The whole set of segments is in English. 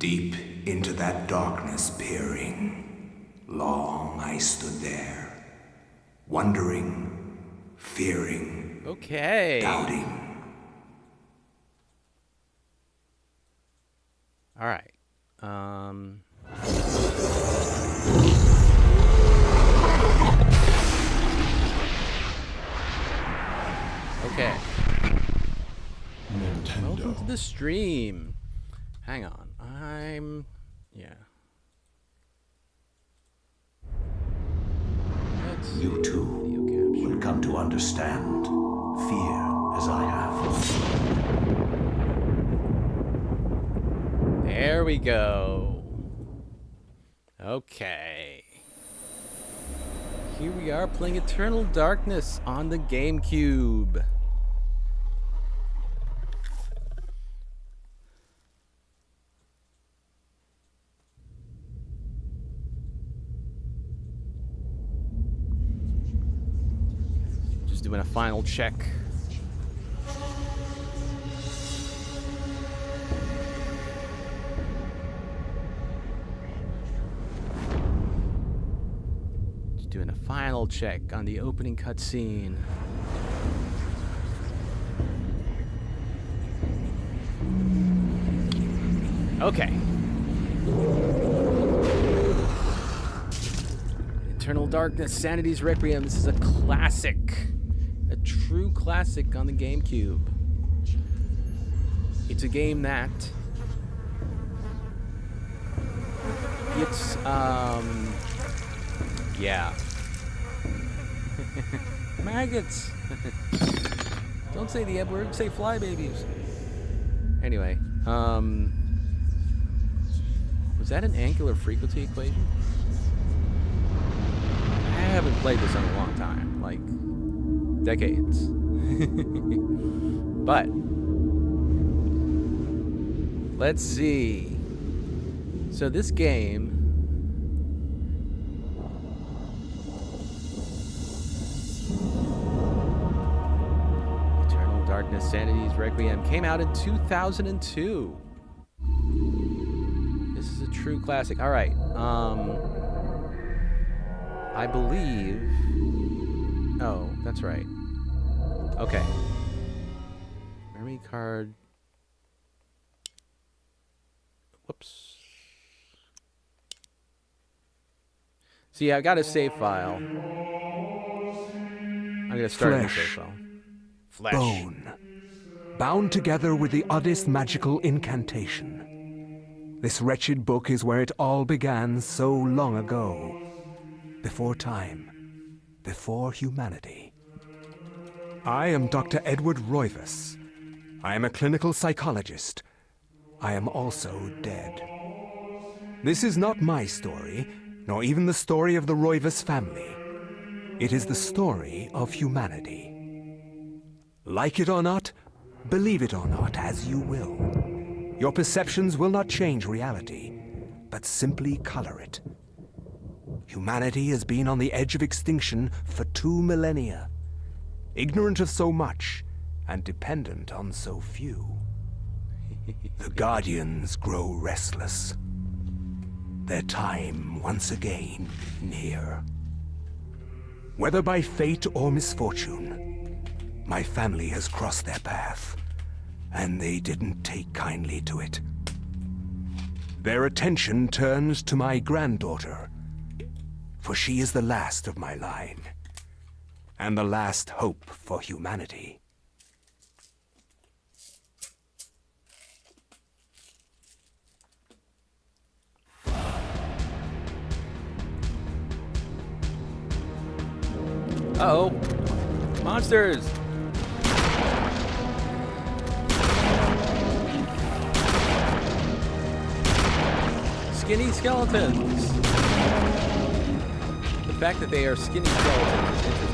Deep into that darkness peering, long I stood there, wondering, fearing, Okay. doubting. All right. Okay. Nintendo. Welcome to the stream. Hang on. Yeah. You too will come to understand fear as I have. There we go. Okay. Here we are playing Eternal Darkness on the GameCube. Just doing a final check. Doing a final check on the opening cutscene. Okay. Eternal Darkness, Sanity's Requiem. This is a classic. A true classic on the GameCube. It's a game that... It's, yeah. Maggots. Don't say the F word, say fly babies. Anyway, was that an angular frequency equation? I haven't played this in a long time, like decades. But let's see. So this game Darkness, Sanity's Requiem came out in 2002. This is a true classic. All right. I believe... Oh, that's right. Okay. Memory card... Whoops. See, I got a save file. I'm going to start a new save file. Flesh. Bone, bound together with the oddest magical incantation. This wretched book is where it all began so long ago. Before time, before humanity. I am Dr. Edward Roivas. I am a clinical psychologist. I am also dead. This is not my story, nor even the story of the Roivas family. It is the story of humanity. Like it or not, believe it or not, as you will. Your perceptions will not change reality, but simply color it. Humanity has been on the edge of extinction for 2 millennia, ignorant of so much and dependent on so few. The Guardians grow restless. Their time once again near. Whether by fate or misfortune, my family has crossed their path, and they didn't take kindly to it. Their attention turns to my granddaughter, for she is the last of my line, and the last hope for humanity. Uh-oh. Monsters! Skinny skeletons. The fact that they are skinny skeletons is interesting.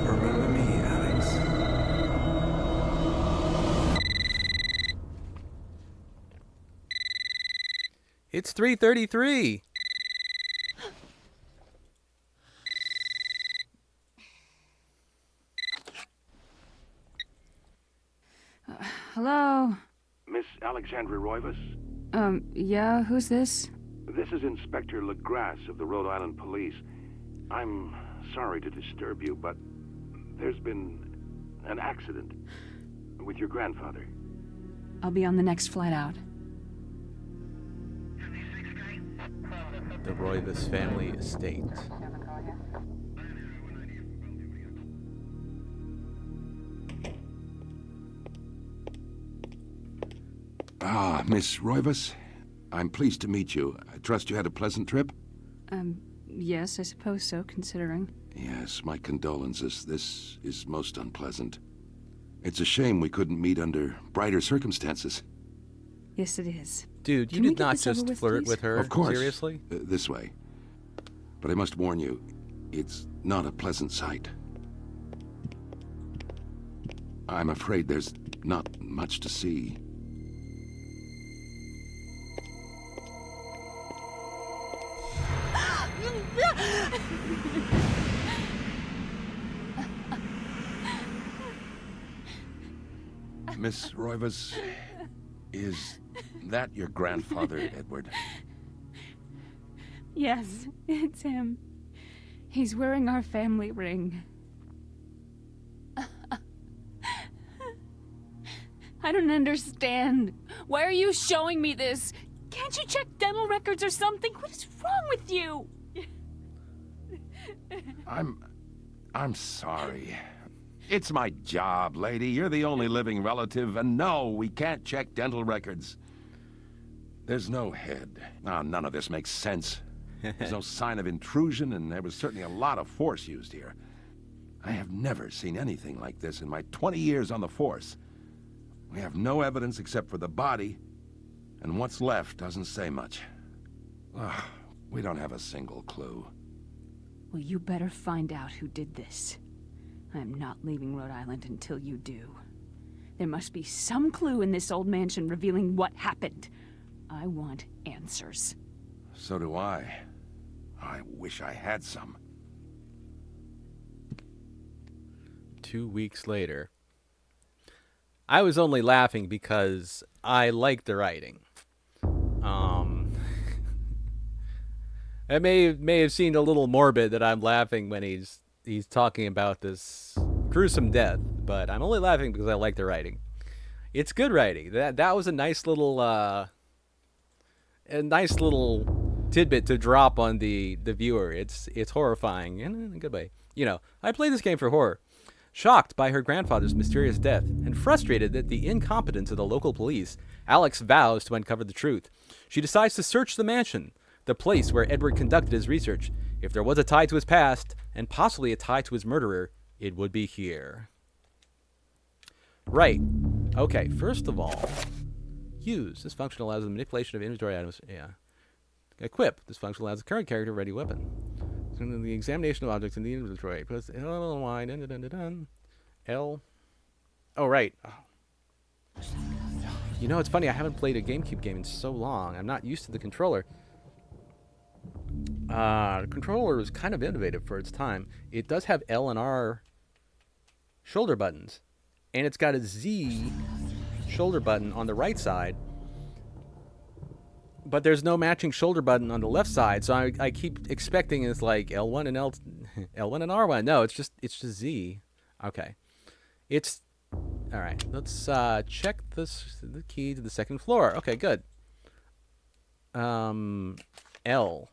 Remember me, Alex? It's 3:33. Hello? Miss Alexandra Roivas? Yeah, who's this? This is Inspector LaGrasse of the Rhode Island Police. I'm sorry to disturb you, but there's been an accident with your grandfather. I'll be on the next flight out. The Roivas family estate. Ah, Miss Roivas. I'm pleased to meet you. I trust you had a pleasant trip? Yes, I suppose so, considering. Yes, my condolences. This is most unpleasant. It's a shame we couldn't meet under brighter circumstances. Yes, it is. Dude, you Can we did get not this over just with, flirt please? with her. Of course. Seriously? This way. But I must warn you, it's not a pleasant sight. I'm afraid there's not much to see. Miss Roivas, is that your grandfather, Edward? Yes, it's him. He's wearing our family ring. I don't understand. Why are you showing me this? Can't you check dental records or something? What is wrong with you? I'm sorry. It's my job, lady. You're the only living relative, and no, we can't check dental records. There's no head. None of this makes sense. There's no sign of intrusion, and there was certainly a lot of force used here. I have never seen anything like this in my 20 years on the force. We have no evidence except for the body, and what's left doesn't say much. Ugh, we don't have a single clue. Well, you better find out who did this. I'm not leaving Rhode Island until you do. There must be some clue in this old mansion revealing what happened. I want answers. So do I. I wish I had some. 2 weeks later. I was only laughing because I liked the writing. It may have seemed a little morbid that I'm laughing when he's talking about this gruesome death, but I'm only laughing because I like the writing. It's good writing. That was a nice little tidbit to drop on the viewer. It's horrifying in a good way. You know, I play this game for horror. Shocked by her grandfather's mysterious death and frustrated at the incompetence of the local police, Alex vows to uncover the truth. She decides to search the mansion, the place where Edward conducted his research. If there was a tie to his past, and possibly a tie to his murderer, it would be here. Right. Okay, first of all, use. This function allows the manipulation of inventory items. Yeah. Equip. This function allows the current character ready weapon. So the examination of objects in the inventory. Plus L, Y, dun, dun, dun, dun. L. Oh, right. Oh. You know, it's funny. I haven't played a GameCube game in so long. I'm not used to the controller. The controller is kind of innovative for its time. It does have L and R shoulder buttons, and it's got a Z shoulder button on the right side, but there's no matching shoulder button on the left side. So I keep expecting it's like L1 and L1 and R1. No, it's just Z. Okay, it's all right. Let's check the key to the second floor. Okay, good. L.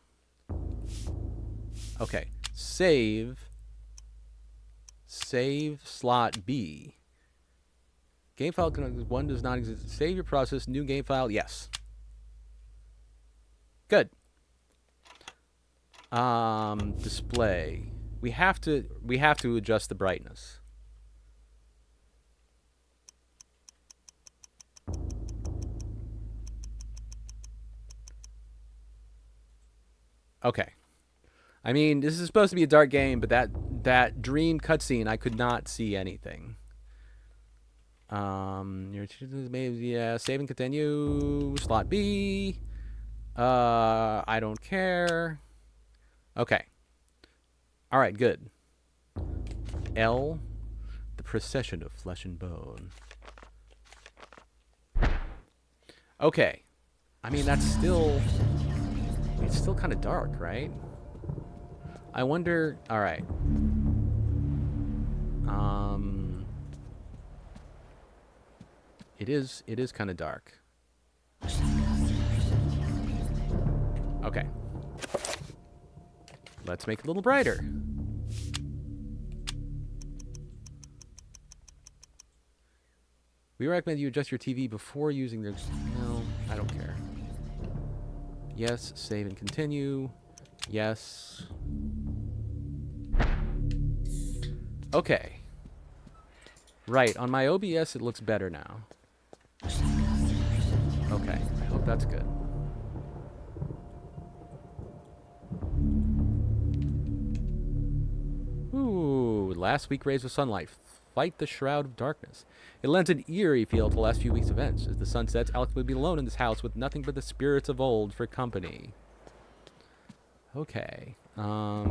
Okay, save slot B. Game file one does not exist. Save your process, new game file, yes. Good. Display. We have to adjust the brightness. Okay. I mean, this is supposed to be a dark game, but that dream cutscene, I could not see anything. Yeah, save and continue. Slot B. I don't care. Okay. All right, good. L, the procession of flesh and bone. Okay. I mean, that's still... It's still kind of dark, right? I wonder... All right. It is kind of dark. Okay. Let's make it a little brighter. We recommend you adjust your TV before using the... No, I don't care. Yes, save and continue. Yes. Okay. Right, on my OBS it looks better now. Okay, I hope that's good. Ooh, last week rays of sunlight. Fight the shroud of darkness. It lends an eerie feel to the last few weeks' events. As the sun sets, Alex would be alone in this house with nothing but the spirits of old for company. Okay. Let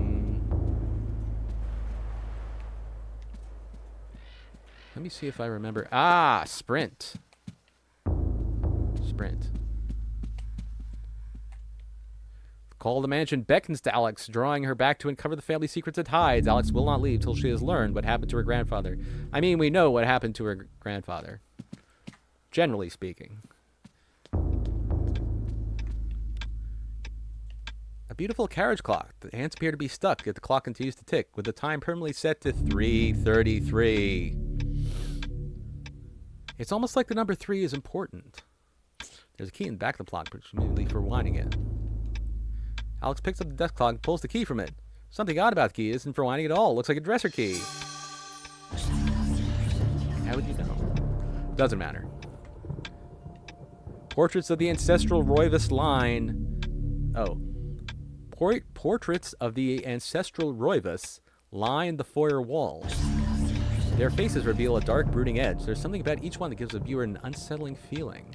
me see if I remember. Ah, sprint. Sprint. Call the mansion beckons to Alex, drawing her back to uncover the family secrets it hides. Alex will not leave till she has learned what happened to her grandfather. I mean, we know what happened to her grandfather. Generally speaking. A beautiful carriage clock. The hands appear to be stuck, yet the clock continues to tick, with the time permanently set to 3:33. It's almost like the number 3 is important. There's a key in the back of the clock, presumably for winding it. Alex picks up the desk clock and pulls the key from it. Something odd about the key isn't for winding at all. Looks like a dresser key. How would you know? Doesn't matter. Portraits of the ancestral Roivas line. Oh. Portraits of the ancestral Roivas line the foyer walls. Their faces reveal a dark, brooding edge. There's something about each one that gives the viewer an unsettling feeling.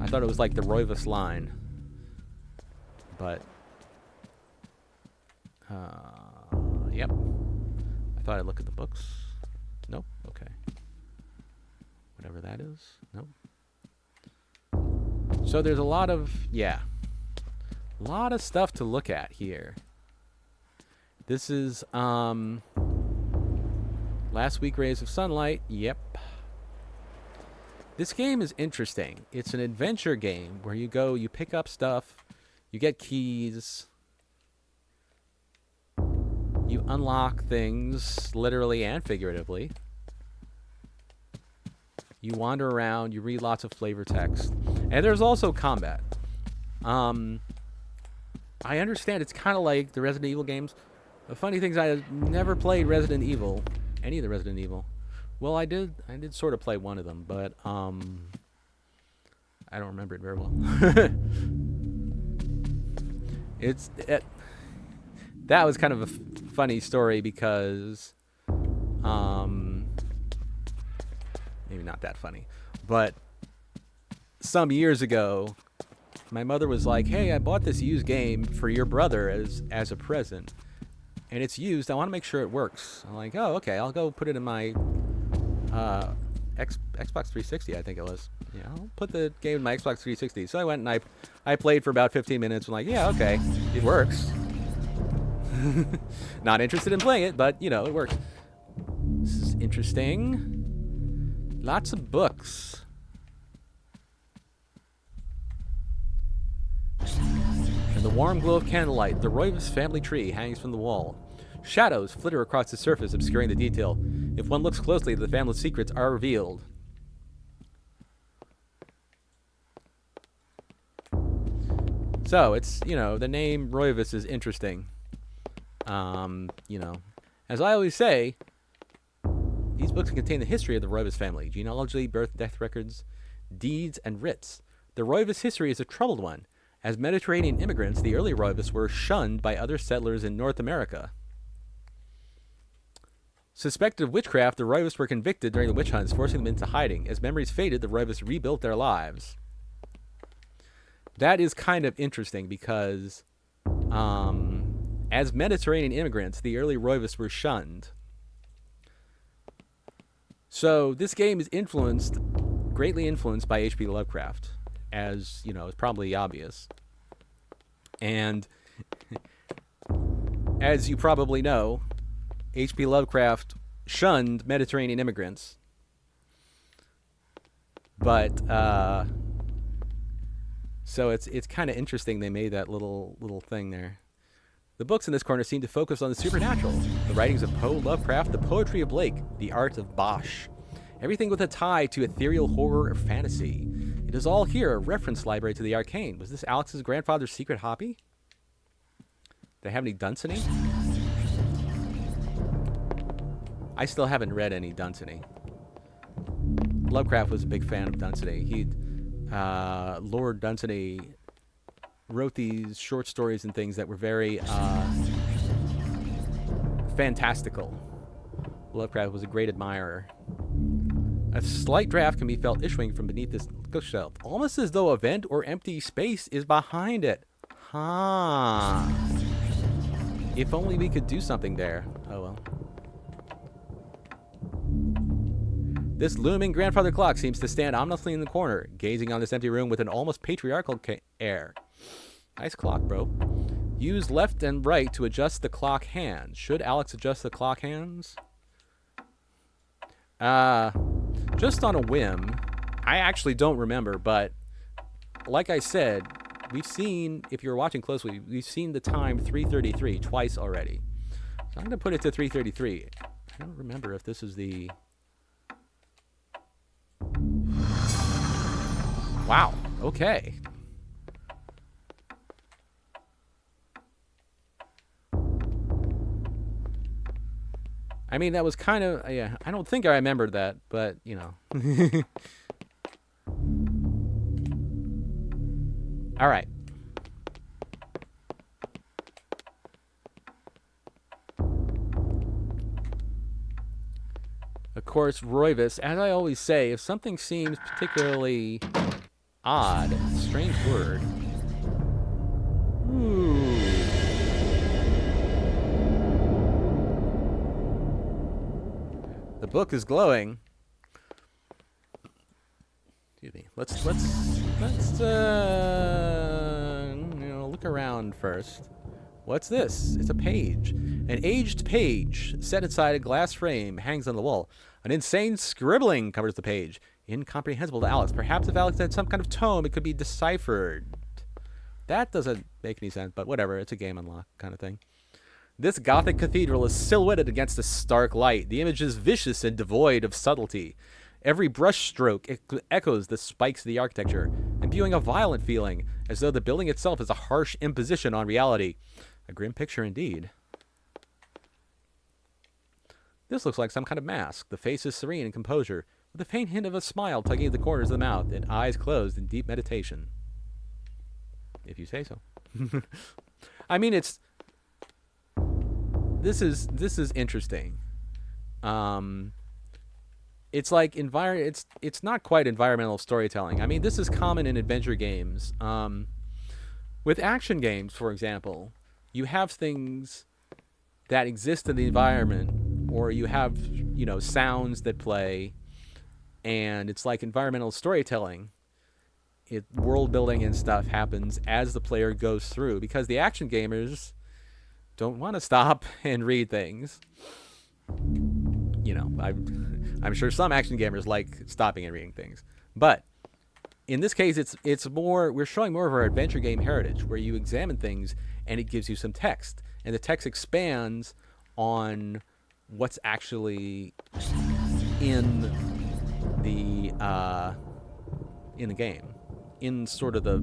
I thought it was like the Roivas line. But, yep. I thought I'd look at the books. Nope. Okay. Whatever that is. Nope. So there's a lot of, yeah. A lot of stuff to look at here. This is, last week rays of sunlight. Yep. This game is interesting. It's an adventure game where you go, you pick up stuff. You get keys. You unlock things, literally and figuratively. You wander around. You read lots of flavor text. And there's also combat. I understand it's kind of like the Resident Evil games. The funny thing is I never played Resident Evil. Any of the Resident Evil. Well, I did sort of play one of them, but I don't remember it very well. That was kind of a funny story because maybe not that funny, but some years ago my mother was like, hey, I bought this used game for your brother as a present, and it's used. I want to make sure it works. I'm like, oh, okay, I'll go put it in my Xbox 360, I think it was. Yeah, I'll put the game in my Xbox 360. So I went and I played for about 15 minutes. I'm like, yeah, okay, it works. Not interested in playing it, but, you know, it works. This is interesting. Lots of books. In the warm glow of candlelight, the Roivas family tree hangs from the wall. Shadows flitter across the surface, obscuring the detail. If one looks closely, the family's secrets are revealed. So, it's, you know, the name Roivas is interesting. You know, as I always say, these books contain the history of the Roivas family, genealogy, birth, death records, deeds, and writs. The Roivas history is a troubled one. As Mediterranean immigrants, the early Roivas were shunned by other settlers in North America. Suspected of witchcraft, the Roivas were convicted during the witch hunts, forcing them into hiding. As memories faded, the Roivas rebuilt their lives. that is kind of interesting because as Mediterranean immigrants, the early Roivists were shunned. So this game is greatly influenced by H.P. Lovecraft, as you know, is probably obvious. And as you probably know, H.P. Lovecraft shunned Mediterranean immigrants. But so it's kind of interesting they made that little thing there. The books in this corner seem to focus on the supernatural. The writings of Poe, Lovecraft, the poetry of Blake, the art of Bosch. Everything with a tie to ethereal horror or fantasy. It is all here, a reference library to the arcane. Was this Alex's grandfather's secret hobby? Do they have any Dunsany? I still haven't read any Dunsany. Lovecraft was a big fan of Dunsany. Lord Dunsany wrote these short stories and things that were very fantastical. Lovecraft was a great admirer. A slight draft can be felt issuing from beneath this bookshelf, almost as though a vent or empty space is behind it. Huh. If only we could do something there. Oh well. This looming grandfather clock seems to stand ominously in the corner, gazing on this empty room with an almost patriarchal air. Nice clock, bro. Use left and right to adjust the clock hands. Should Alex adjust the clock hands? Just on a whim. I actually don't remember, but like I said, we've seen, if you're watching closely, we've seen the time 3:33 twice already. So I'm going to put it to 3:33. I don't remember if this is the... Wow, okay. I mean, that was kind of, yeah, I don't think I remembered that, but, you know. All right. Of course, Roivis, as I always say, if something seems particularly odd, strange word. Ooh. The book is glowing. Excuse me. Let's look around first. What's this? It's a page. An aged page set inside a glass frame hangs on the wall. An insane scribbling covers the page. Incomprehensible to Alex. Perhaps if Alex had some kind of tome, it could be deciphered. That doesn't make any sense, but whatever. It's a game unlock kind of thing. This Gothic cathedral is silhouetted against a stark light. The image is vicious and devoid of subtlety. Every brushstroke echoes the spikes of the architecture, imbuing a violent feeling, as though the building itself is a harsh imposition on reality. A grim picture indeed. This looks like some kind of mask. The face is serene in composure, with a faint hint of a smile tugging at the corners of the mouth, and eyes closed in deep meditation. If you say so. I mean, it's... This is interesting. It's like it's not quite environmental storytelling. I mean, this is common in adventure games. With action games, for example, you have things that exist in the environment, or you have, you know, sounds that play, and it's like environmental storytelling. World building and stuff happens as the player goes through, because the action gamers don't want to stop and read things. You know, I'm sure some action gamers like stopping and reading things, but in this case, it's more, we're showing more of our adventure game heritage, where you examine things and it gives you some text, and the text expands on what's actually in the game, in sort of the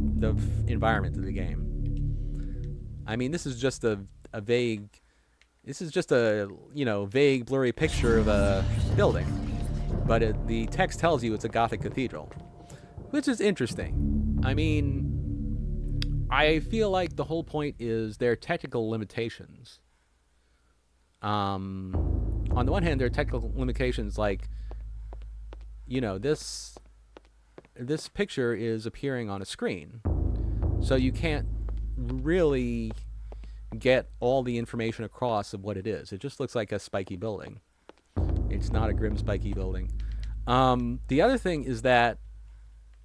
environment of the game. I mean, this is just a vague, vague, blurry picture of a building, but the text tells you it's a Gothic cathedral, which is interesting. I mean, I feel like the whole point is there are technical limitations. On the one hand, there are technical limitations, like, you know, this picture is appearing on a screen, So you can't really get all the information across of what it is. It just looks like a spiky building. It's not a grim spiky building. The other thing is that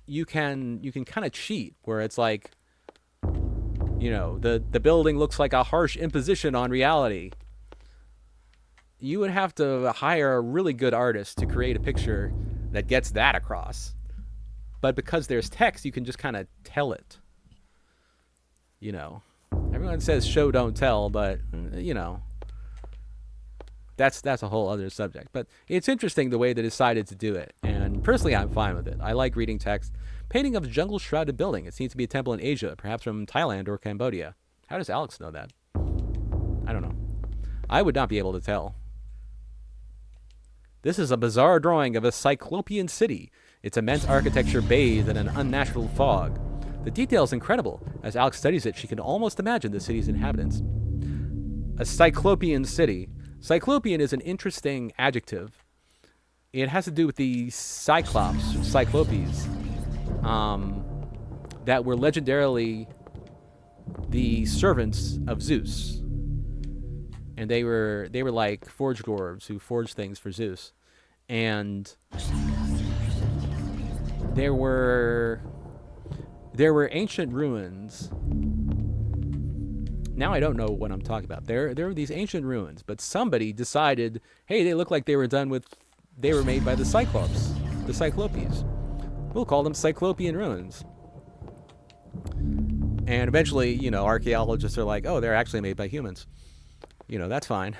you can kind of cheat, where it's like, you know, the building looks like a harsh imposition on reality. You would have to hire a really good artist to create a picture that gets that across. But because there's text, you can just kind of tell it. You know, everyone says show don't tell, but you know, that's a whole other subject. But it's interesting the way they decided to do it, and personally I'm fine with it. I like reading text. Painting of jungle shrouded building. It seems to be a temple in Asia, perhaps from Thailand or Cambodia. How does Alex know that? I don't know. I would not be able to tell. This is a bizarre drawing of a cyclopean city. Its immense architecture bathed in an unnatural fog. The detail is incredible. As Alex studies it, she can almost imagine the city's inhabitants. A cyclopean city. Cyclopean is an interesting adjective. It has to do with the Cyclopes, Cyclopes, that were legendarily the servants of Zeus. And they were like forge dwarves who forged things for Zeus. And there were ancient ruins. Now I don't know what I'm talking about. There were these ancient ruins, but somebody decided, hey, they look like they were made by the Cyclops, the Cyclopes. We'll call them Cyclopean ruins. And eventually, you know, archaeologists are like, oh, they're actually made by humans. You know, that's fine.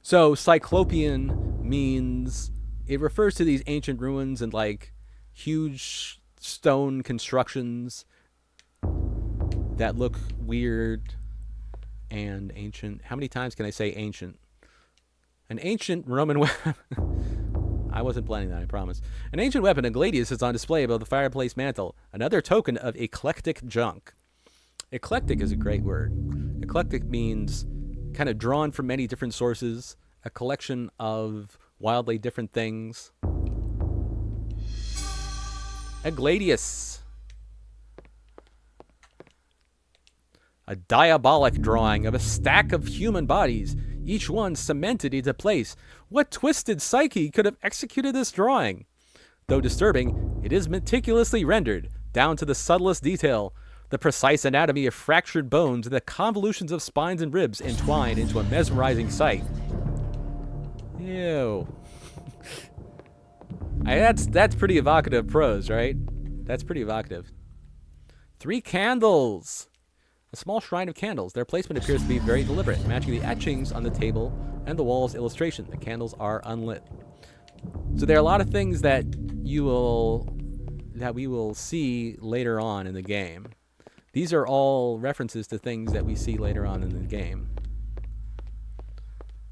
So Cyclopean means it refers to these ancient ruins and like huge stone constructions that look weird and ancient. How many times can I say ancient? An ancient Roman weapon. I wasn't planning that, I promise. An ancient weapon, a gladius, is on display above the fireplace mantle. Another token of eclectic junk. Eclectic is a great word. Eclectic means kind of drawn from many different sources, a collection of wildly different things. A gladius. A diabolic drawing of a stack of human bodies, each one cemented into place. What twisted psyche could have executed this drawing? Though disturbing, it is meticulously rendered, down to the subtlest detail. The precise anatomy of fractured bones and the convolutions of spines and ribs entwined into a mesmerizing sight. Ew. That's pretty evocative prose, right? That's pretty evocative. 3 candles. A small shrine of candles. Their placement appears to be very deliberate, matching the etchings on the table and the wall's illustration. The candles are unlit. So there are a lot of things that we will see later on in the game. These are all references to things that we see later on in the game.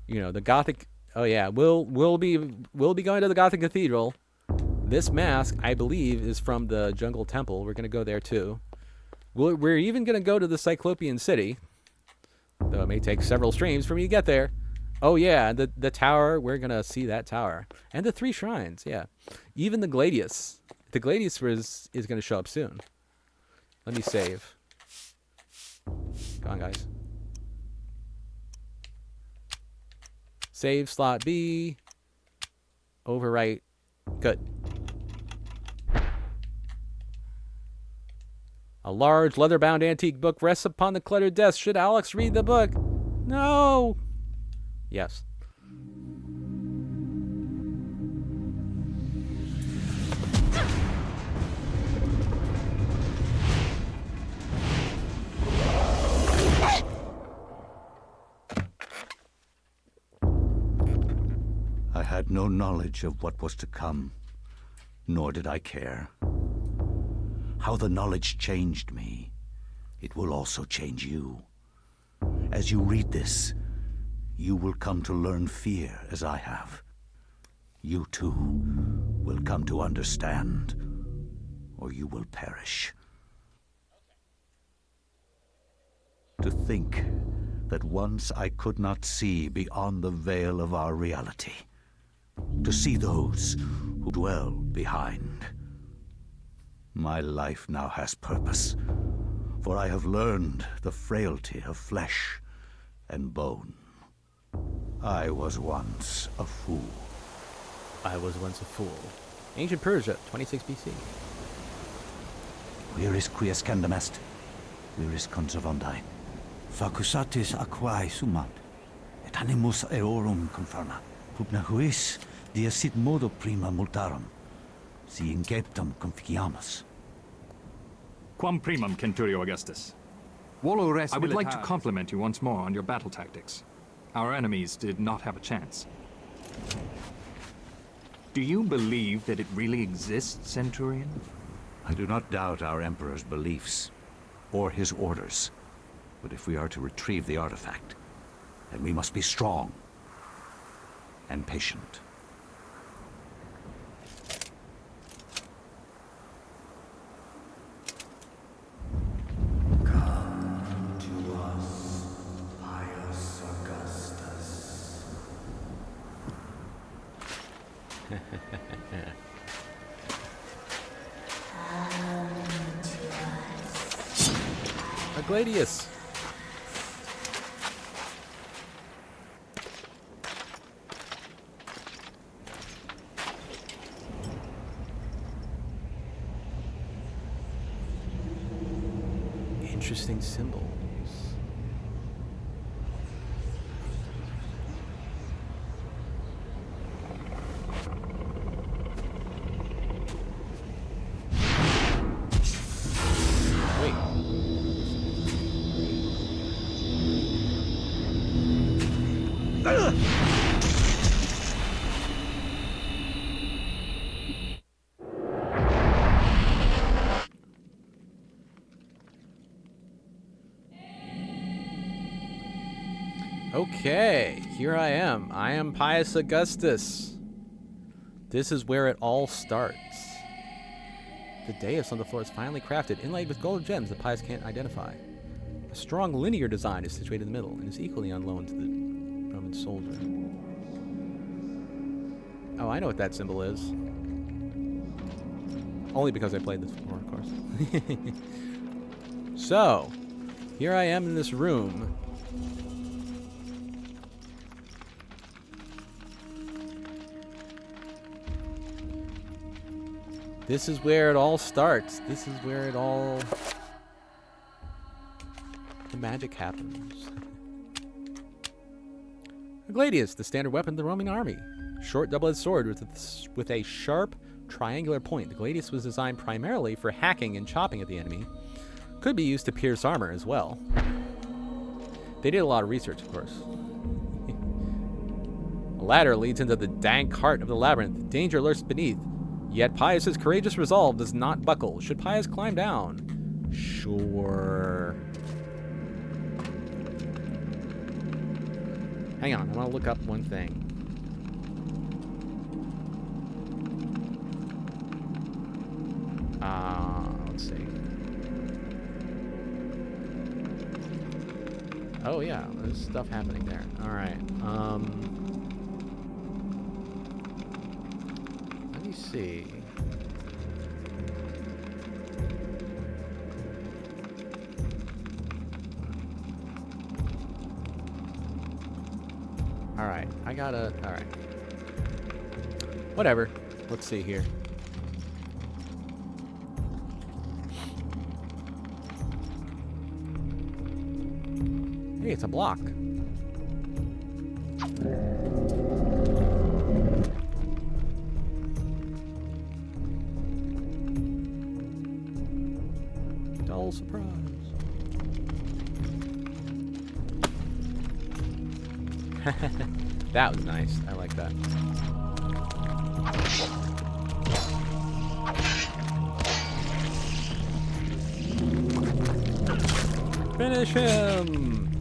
You know, the Gothic. Oh yeah, we'll be going to the Gothic Cathedral. This mask, I believe, is from the Jungle Temple. We're gonna go there too. We're even gonna go to the Cyclopean City, though it may take several streams for me to get there. Oh yeah, the tower. We're gonna see that tower and the 3 shrines. Yeah, even the gladius. The gladius is gonna show up soon. Let me save. Come on, guys. Save slot B. Overwrite. Good. A large leather-bound antique book rests upon the cluttered desk. Should Alex read the book? No. Yes. I had no knowledge of what was to come, nor did I care. How the knowledge changed me, it will also change you. As you read this, you will come to learn fear as I have. You too will come to understand, or you will perish. To think that once I could not see beyond the veil of our reality. To see those who dwell behind. My life now has purpose, for I have learned the frailty of flesh and bone. I was once a fool. I was once a fool. Ancient Persia, 26 BC. Viris quies candam est, viris conservandi. Facusatis aquae sumat, et animus eorum confirma. Pugna huis, dia sit modo prima multarum, si inceptum conficiamus. Quam primum, Centurio Augustus. Volo res I would like to militaris. compliment you once more on your battle tactics. Our enemies did not have a chance. Do you believe that it really exists, Centurion? I do not doubt our Emperor's beliefs, or his orders. But if we are to retrieve the artifact, then we must be strong and patient. Come to us, Pius Augustus. A Gladius. Interesting symbols. Wait. Okay, here I am. I am Pius Augustus. This is where it all starts. The deus on the floor is finely crafted, inlaid with gold gems that Pius can't identify. A strong linear design is situated in the middle and is equally on loan to the Roman soldier. Oh, I know what that symbol is. Only because I played this before, of course. So, here I am in this room. This is where it all starts. This is where it all... the magic happens. A gladius, the standard weapon of the Roman army. Short double-edged sword with a sharp triangular point. The gladius was designed primarily for hacking and chopping at the enemy. Could be used to pierce armor as well. They did a lot of research, of course. A ladder leads into the dank heart of the labyrinth. Danger lurks beneath. Yet Pius's courageous resolve does not buckle. Should Pius climb down? Sure. Hang on, I want to look up one thing. Let's see. Oh yeah, there's stuff happening there. All right. Let me see. All right, I gotta. All right. Whatever. Let's see here. Hey, it's a block. Dull surprise. That was nice. I like that. Finish him!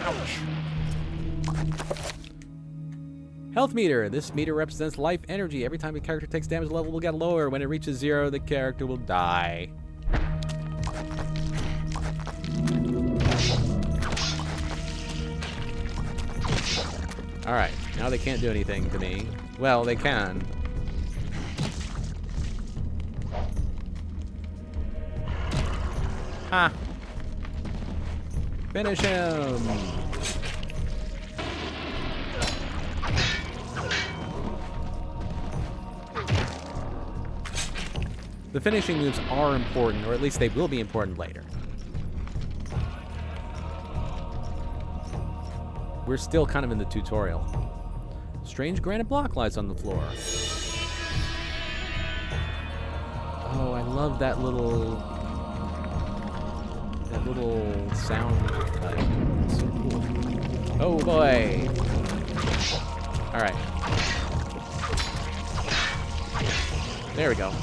Ouch. Health meter. This meter represents life energy. Every time a character takes damage, the level will get lower. When it reaches 0, the character will die. Alright, now they can't do anything to me. Well, they can. Ha! Finish him! The finishing moves are important, or at least they will be important later. We're still kind of in the tutorial. Strange granite block lies on the floor. Oh, I love that little sound type. It's so cool. Oh boy! Alright. There we go.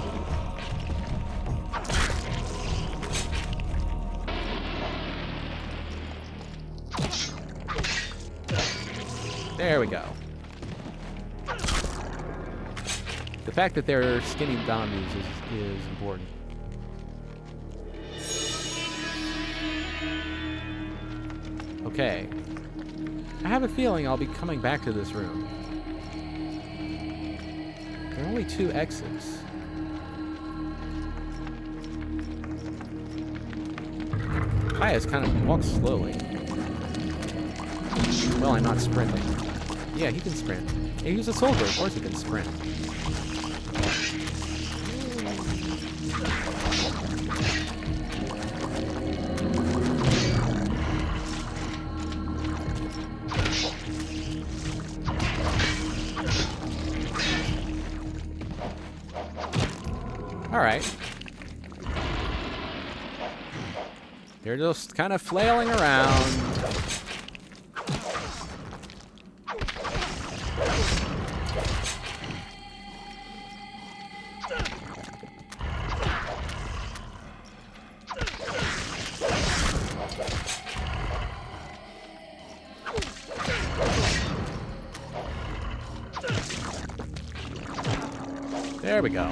There we go. The fact that they're skinny zombies is important. Okay. I have a feeling I'll be coming back to this room. There are only 2 exits. Pius kind of walks slowly. Well, I'm not sprinting. Yeah, he can sprint. Yeah, he's a soldier, of course he can sprint. Alright. They're just kind of flailing around. There we go.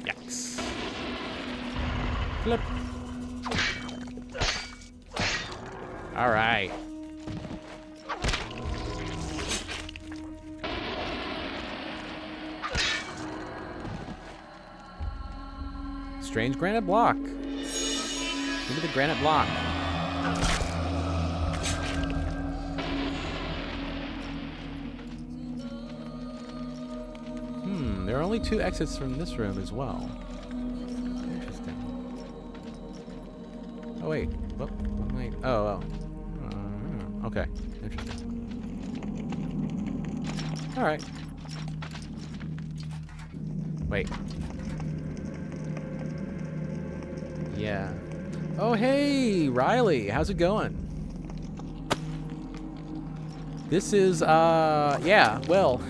Yikes. Flip. All right. Strange granite block. Give me the granite block. There are only 2 exits from this room as well. Interesting. Oh wait, what am I? Oh. Okay, interesting. All right. Wait. Yeah. Oh, hey, Riley, how's it going? This is, yeah, well.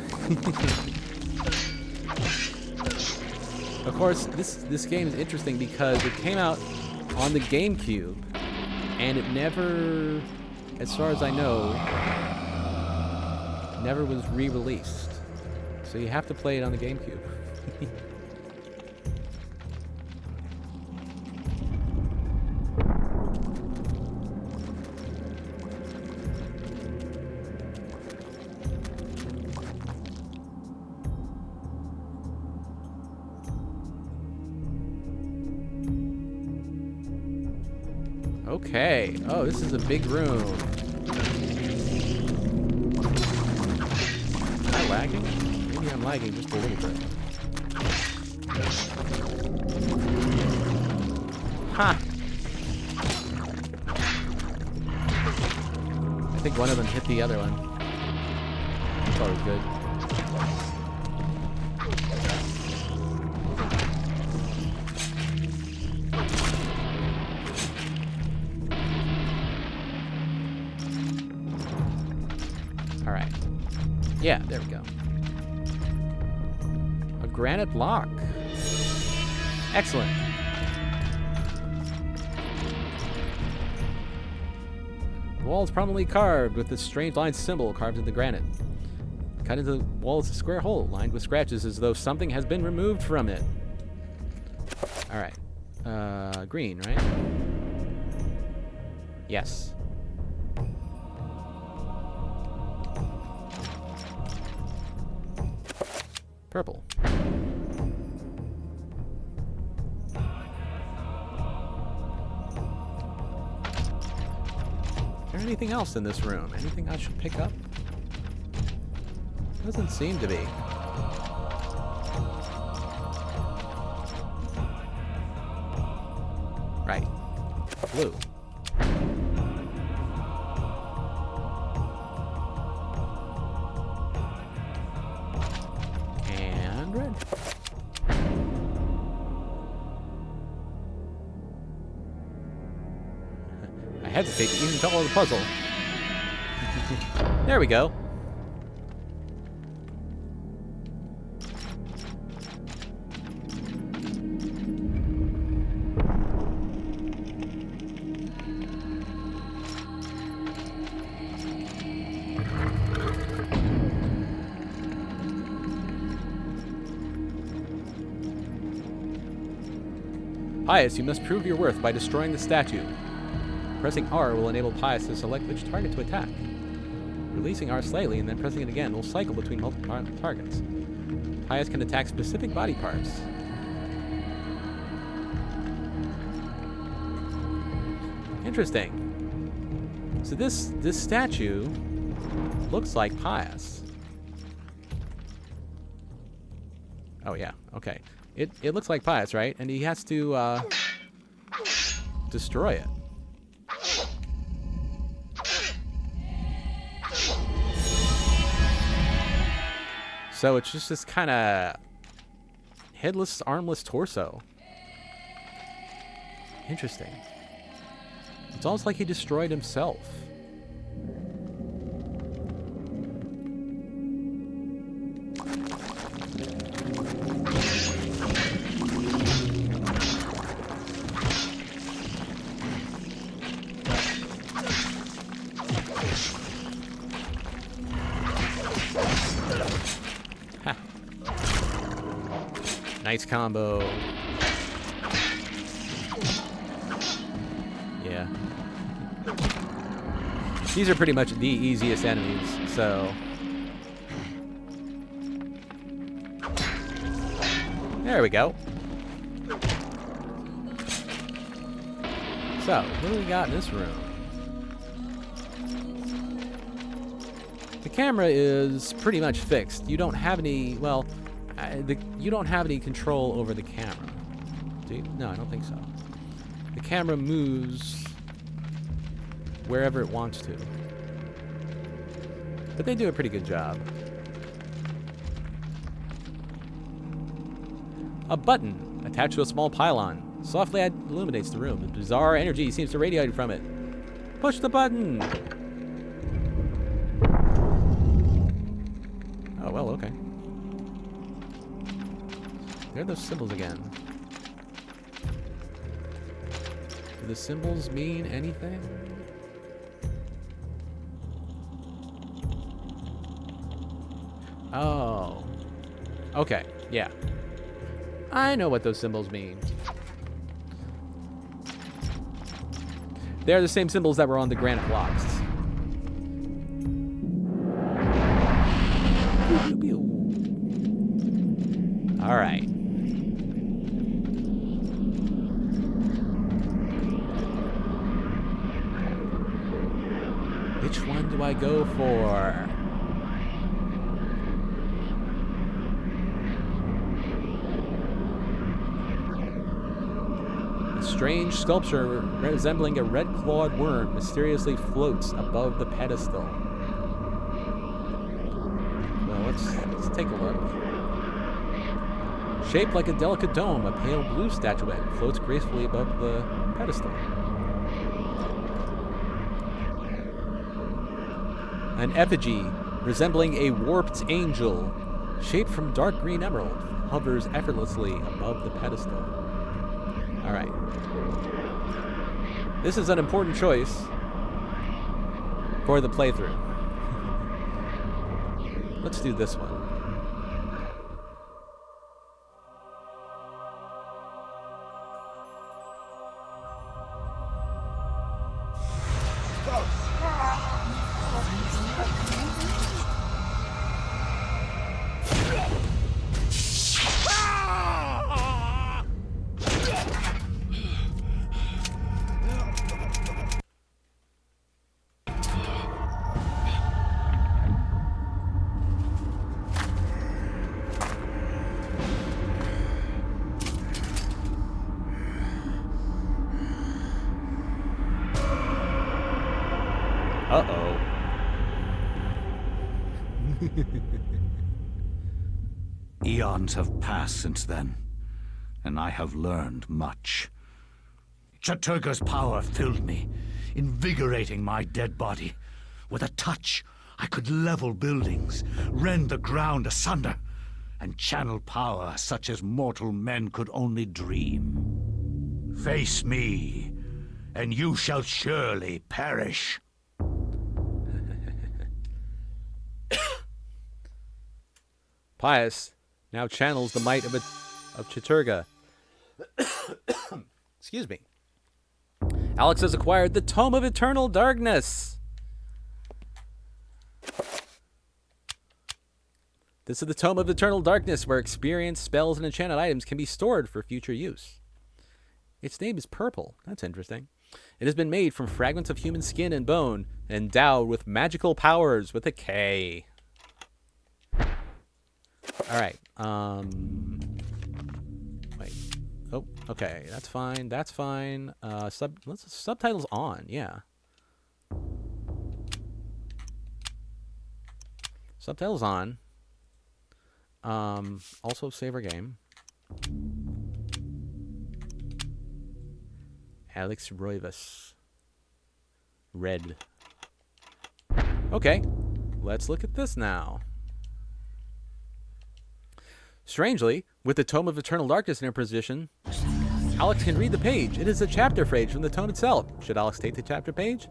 Of course, this game is interesting because it came out on the GameCube, and it never, as far as I know, never was re-released. So you have to play it on the GameCube. Okay. Oh, this is a big room. Am I lagging? Maybe I'm lagging just a little bit. Ha! I think one of them hit the other one. That's always good. Alright. Yeah, there we go. A granite block. Excellent. The wall is prominently carved with this strange line symbol carved in the granite. Cut into the wall is a square hole lined with scratches as though something has been removed from it. Alright. Green, right? Purple. Is there anything else in this room? Anything I should pick up? Doesn't seem to be. Right. Blue. And red. I hesitate to even follow the puzzle. There we go. Pius, you must prove your worth by destroying the statue. Pressing R will enable Pius to select which target to attack. Releasing R slightly and then pressing it again will cycle between multiple targets. Pius can attack specific body parts. Interesting. So this statue looks like Pius. Oh yeah, okay. It looks like Pius, right? And he has to destroy it. So it's just this kind of headless, armless torso. Interesting. It's almost like he destroyed himself. Nice combo. Yeah. These are pretty much the easiest enemies, so... There we go. So, what do we got in this room? The camera is pretty much fixed. You don't have any, well... you don't have any control over the camera. Do you? No, I don't think so. The camera moves wherever it wants to. But they do a pretty good job. A button attached to a small pylon softly illuminates the room. Bizarre energy seems to radiate from it. Push the button! Oh, well, okay. There are those symbols again. Do the symbols mean anything? Oh. Okay, yeah. I know what those symbols mean. They're the same symbols that were on the granite blocks. All right. Which one do I go for? A strange sculpture resembling a red-clawed worm mysteriously floats above the pedestal. Well, let's take a look. Shaped like a delicate dome, a pale blue statuette floats gracefully above the pedestal. An effigy resembling a warped angel, shaped from dark green emerald, hovers effortlessly above the pedestal. All right. This is an important choice for the playthrough. Let's do this one. Eons have passed since then, and I have learned much. Chaturga's power filled me, invigorating my dead body. With a touch, I could level buildings, rend the ground asunder, and channel power such as mortal men could only dream. Face me, and you shall surely perish. Pius now channels the might of Chaturga. Excuse me. Alex has acquired the Tome of Eternal Darkness. This is the Tome of Eternal Darkness, where experience, spells, and enchanted items can be stored for future use. Its name is Purple. That's interesting. It has been made from fragments of human skin and bone, and endowed with magical powers with a K. All right. Wait. Oh, okay. That's fine. That's fine. Subtitles on. Yeah. Subtitles on. Also save our game. Alex Roivas. Red. Okay. Let's look at this now. Strangely, with the Tome of Eternal Darkness in her position, Alex can read the page. It is a chapter page from the tome itself. Should Alex take the chapter page?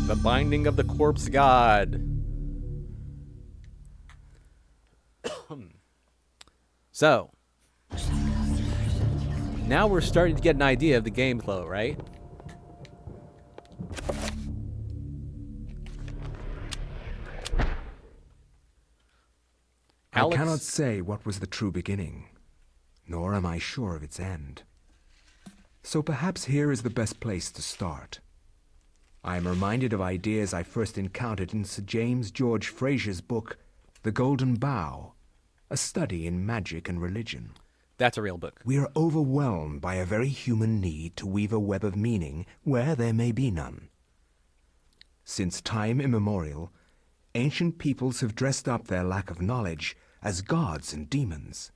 The Binding of the Corpse God. So, now we're starting to get an idea of the game flow, right? I cannot say what was the true beginning, nor am I sure of its end. So perhaps here is the best place to start. I am reminded of ideas I first encountered in Sir James George Fraser's book, The Golden Bough, a study in magic and religion. That's a real book. We are overwhelmed by a very human need to weave a web of meaning where there may be none. Since time immemorial, ancient peoples have dressed up their lack of knowledge as gods and demons.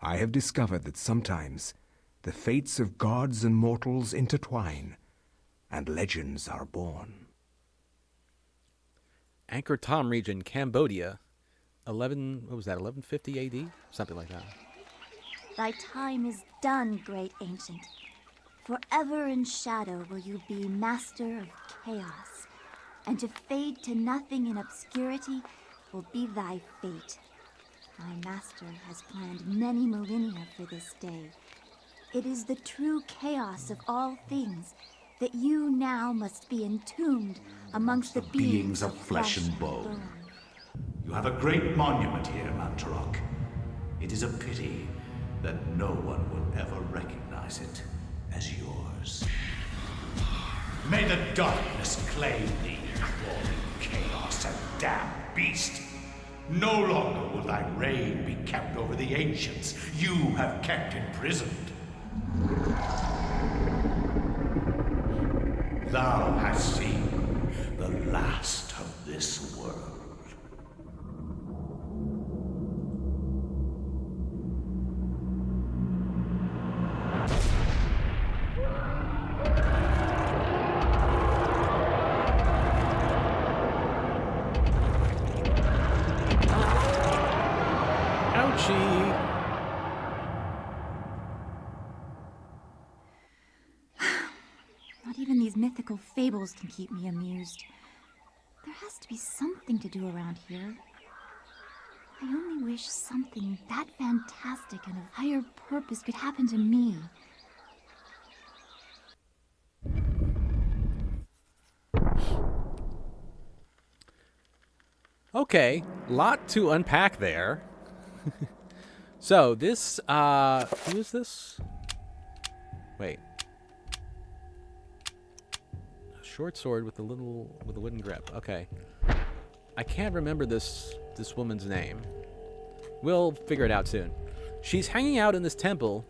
I have discovered that sometimes the fates of gods and mortals intertwine, and legends are born. Angkor Thom region, Cambodia, 1150 AD? Something like that. Thy time is done, great ancient. Forever in shadow will you be master of chaos, and to fade to nothing in obscurity will be thy fate. My master has planned many millennia for this day. It is the true chaos of all things that you now must be entombed amongst the beings of flesh and bone. You have a great monument here, Mantarok. It is a pity that no one will ever recognize it as yours. May the darkness claim thee, crawling chaos and damned beast. No longer will thy reign be kept over the ancients you have kept imprisoned. Thou hast seen the last of this world. Not even these mythical fables can keep me amused. There has to be something to do around here. I only wish something that fantastic and of higher purpose could happen to me. Okay, lot to unpack there. So this, who is this? Wait. A short sword with a wooden grip. Okay. I can't remember this woman's name. We'll figure it out soon. She's hanging out in this temple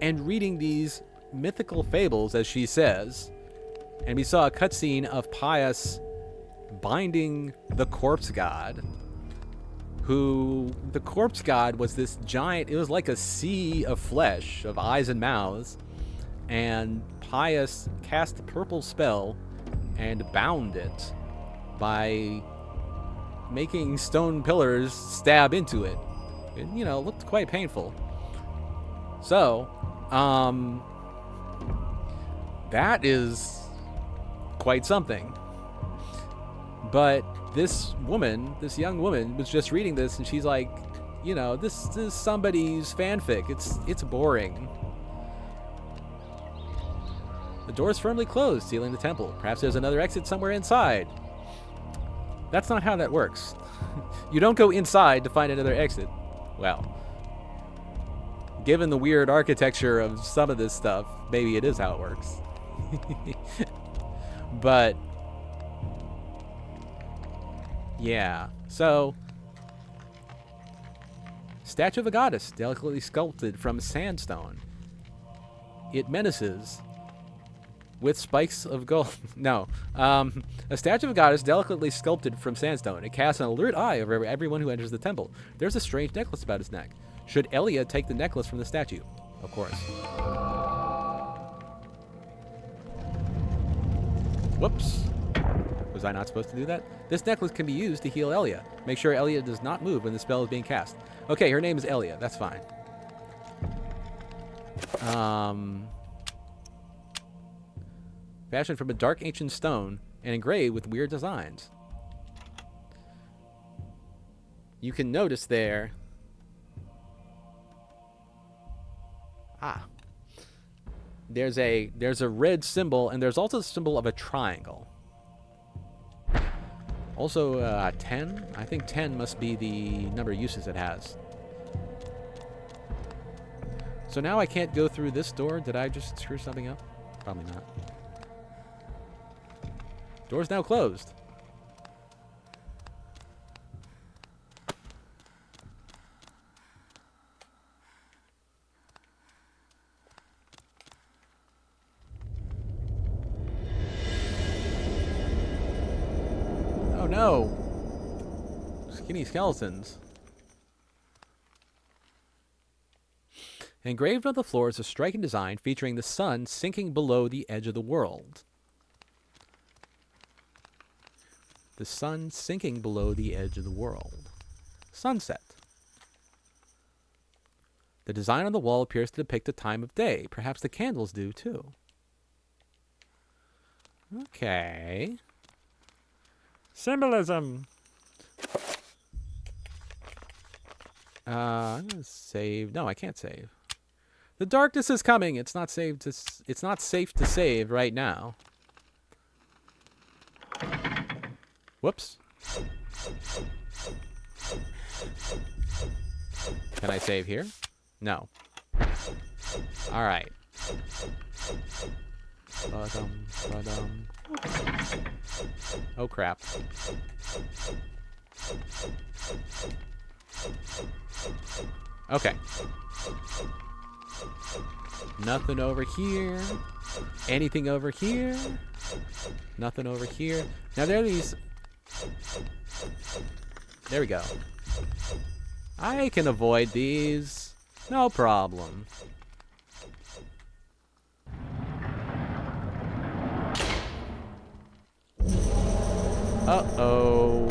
and reading these mythical fables, as she says. And we saw a cutscene of Pius binding the corpse god, who, the corpse god was this giant, it was like a sea of flesh, of eyes and mouths, and Pius cast a purple spell and bound it by making stone pillars stab into it. It, you know, looked quite painful. So, that is quite something. But this woman, this young woman, was just reading this, and she's like, you know, this is somebody's fanfic. It's boring. The door's firmly closed, sealing the temple. Perhaps there's another exit somewhere inside. That's not how that works. You don't go inside to find another exit. Well, given the weird architecture of some of this stuff, maybe it is how it works. But yeah, so statue of a goddess delicately sculpted from sandstone. It menaces with spikes of gold. No, a statue of a goddess delicately sculpted from sandstone. It casts an alert eye over everyone who enters the temple. There's a strange necklace about his neck. Should Elia take the necklace from the statue? Of course. Whoops. Was I not supposed to do that? This necklace can be used to heal Elia. Make sure Elia does not move when the spell is being cast. Okay, her name is Elia. That's fine. Fashioned from a dark ancient stone and engraved with weird designs. You can notice there. There's a red symbol, and there's also the symbol of a triangle. Also, 10. I think 10 must be the number of uses it has. So now I can't go through this door. Did I just screw something up? Probably not. Door's now closed. Oh no! Skinny skeletons. Engraved on the floor is a striking design featuring the sun sinking below the edge of the world. The sun sinking below the edge of the world. Sunset. The design on the wall appears to depict the time of day. Perhaps the candles do too. Okay. Symbolism. I'm gonna save. No, I can't save. The darkness is coming. It's not safe to save right now. Whoops. Can I save here? No. All right. Oh crap. Okay. Nothing over here. Anything over here? Nothing over here. Now there are these. There we go. I can avoid these. No problem. Uh-oh.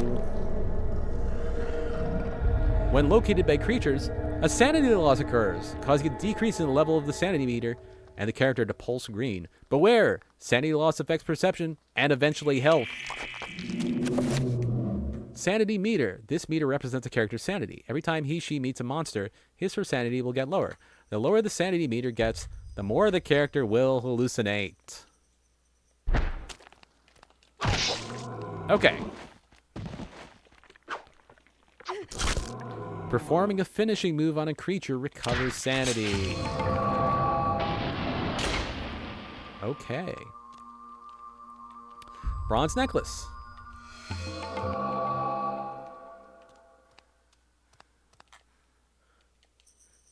When located by creatures, a sanity loss occurs, causing a decrease in the level of the sanity meter and the character to pulse green. Beware! Sanity loss affects perception and eventually health. Sanity meter. This meter represents a character's sanity. Every time he/she meets a monster, his/her sanity will get lower. The lower the sanity meter gets, the more the character will hallucinate. Okay. Performing a finishing move on a creature recovers sanity. Okay. Bronze necklace.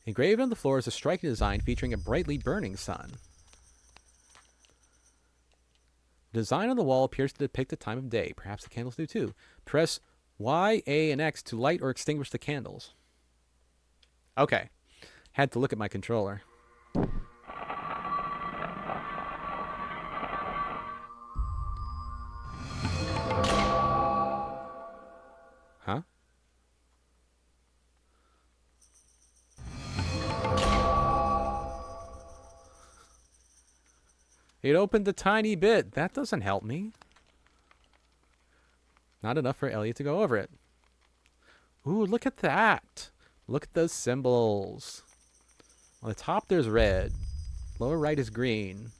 Engraved on the floor is a striking design featuring a brightly burning sun. Design on the wall appears to depict the time of day. Perhaps the candles do too. Press Y, A, and X to light or extinguish the candles. Okay. Had to look at my controller. Huh? It opened a tiny bit. That doesn't help me. Not enough for Elliot to go over it. Ooh, look at that. Look at those symbols. On the top, there's red. Lower right is green.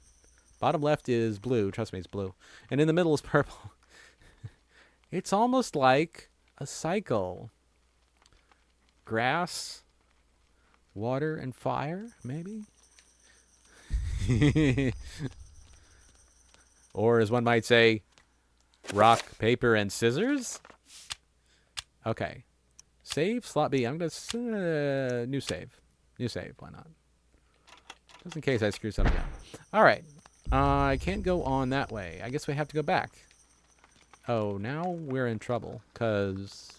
Bottom left is blue. Trust me, it's blue. And in the middle is purple. It's almost like a cycle. Grass, water, and fire, maybe? Or as one might say, rock, paper, and scissors? Okay. Save, slot B. I'm going to... new save. New save, why not? Just in case I screw something up. Alright. I can't go on that way. I guess we have to go back. Oh, now we're in trouble. Because...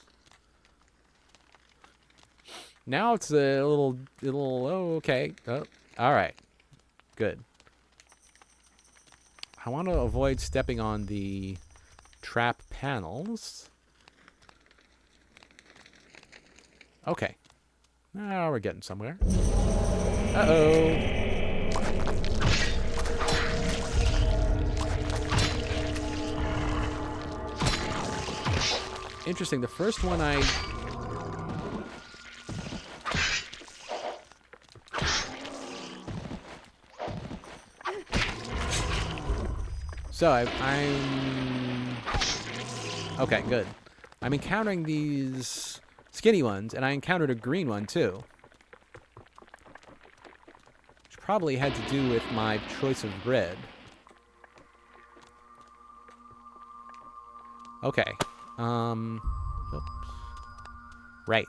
now it's a little... oh, okay. Oh, alright. Good. I want to avoid stepping on the trap panels. Okay. Now we're getting somewhere. Uh-oh. Interesting. The first one I... so I'm... okay, good. I'm encountering these skinny ones, and I encountered a green one, too. Which probably had to do with my choice of red. Okay. Oops. Right.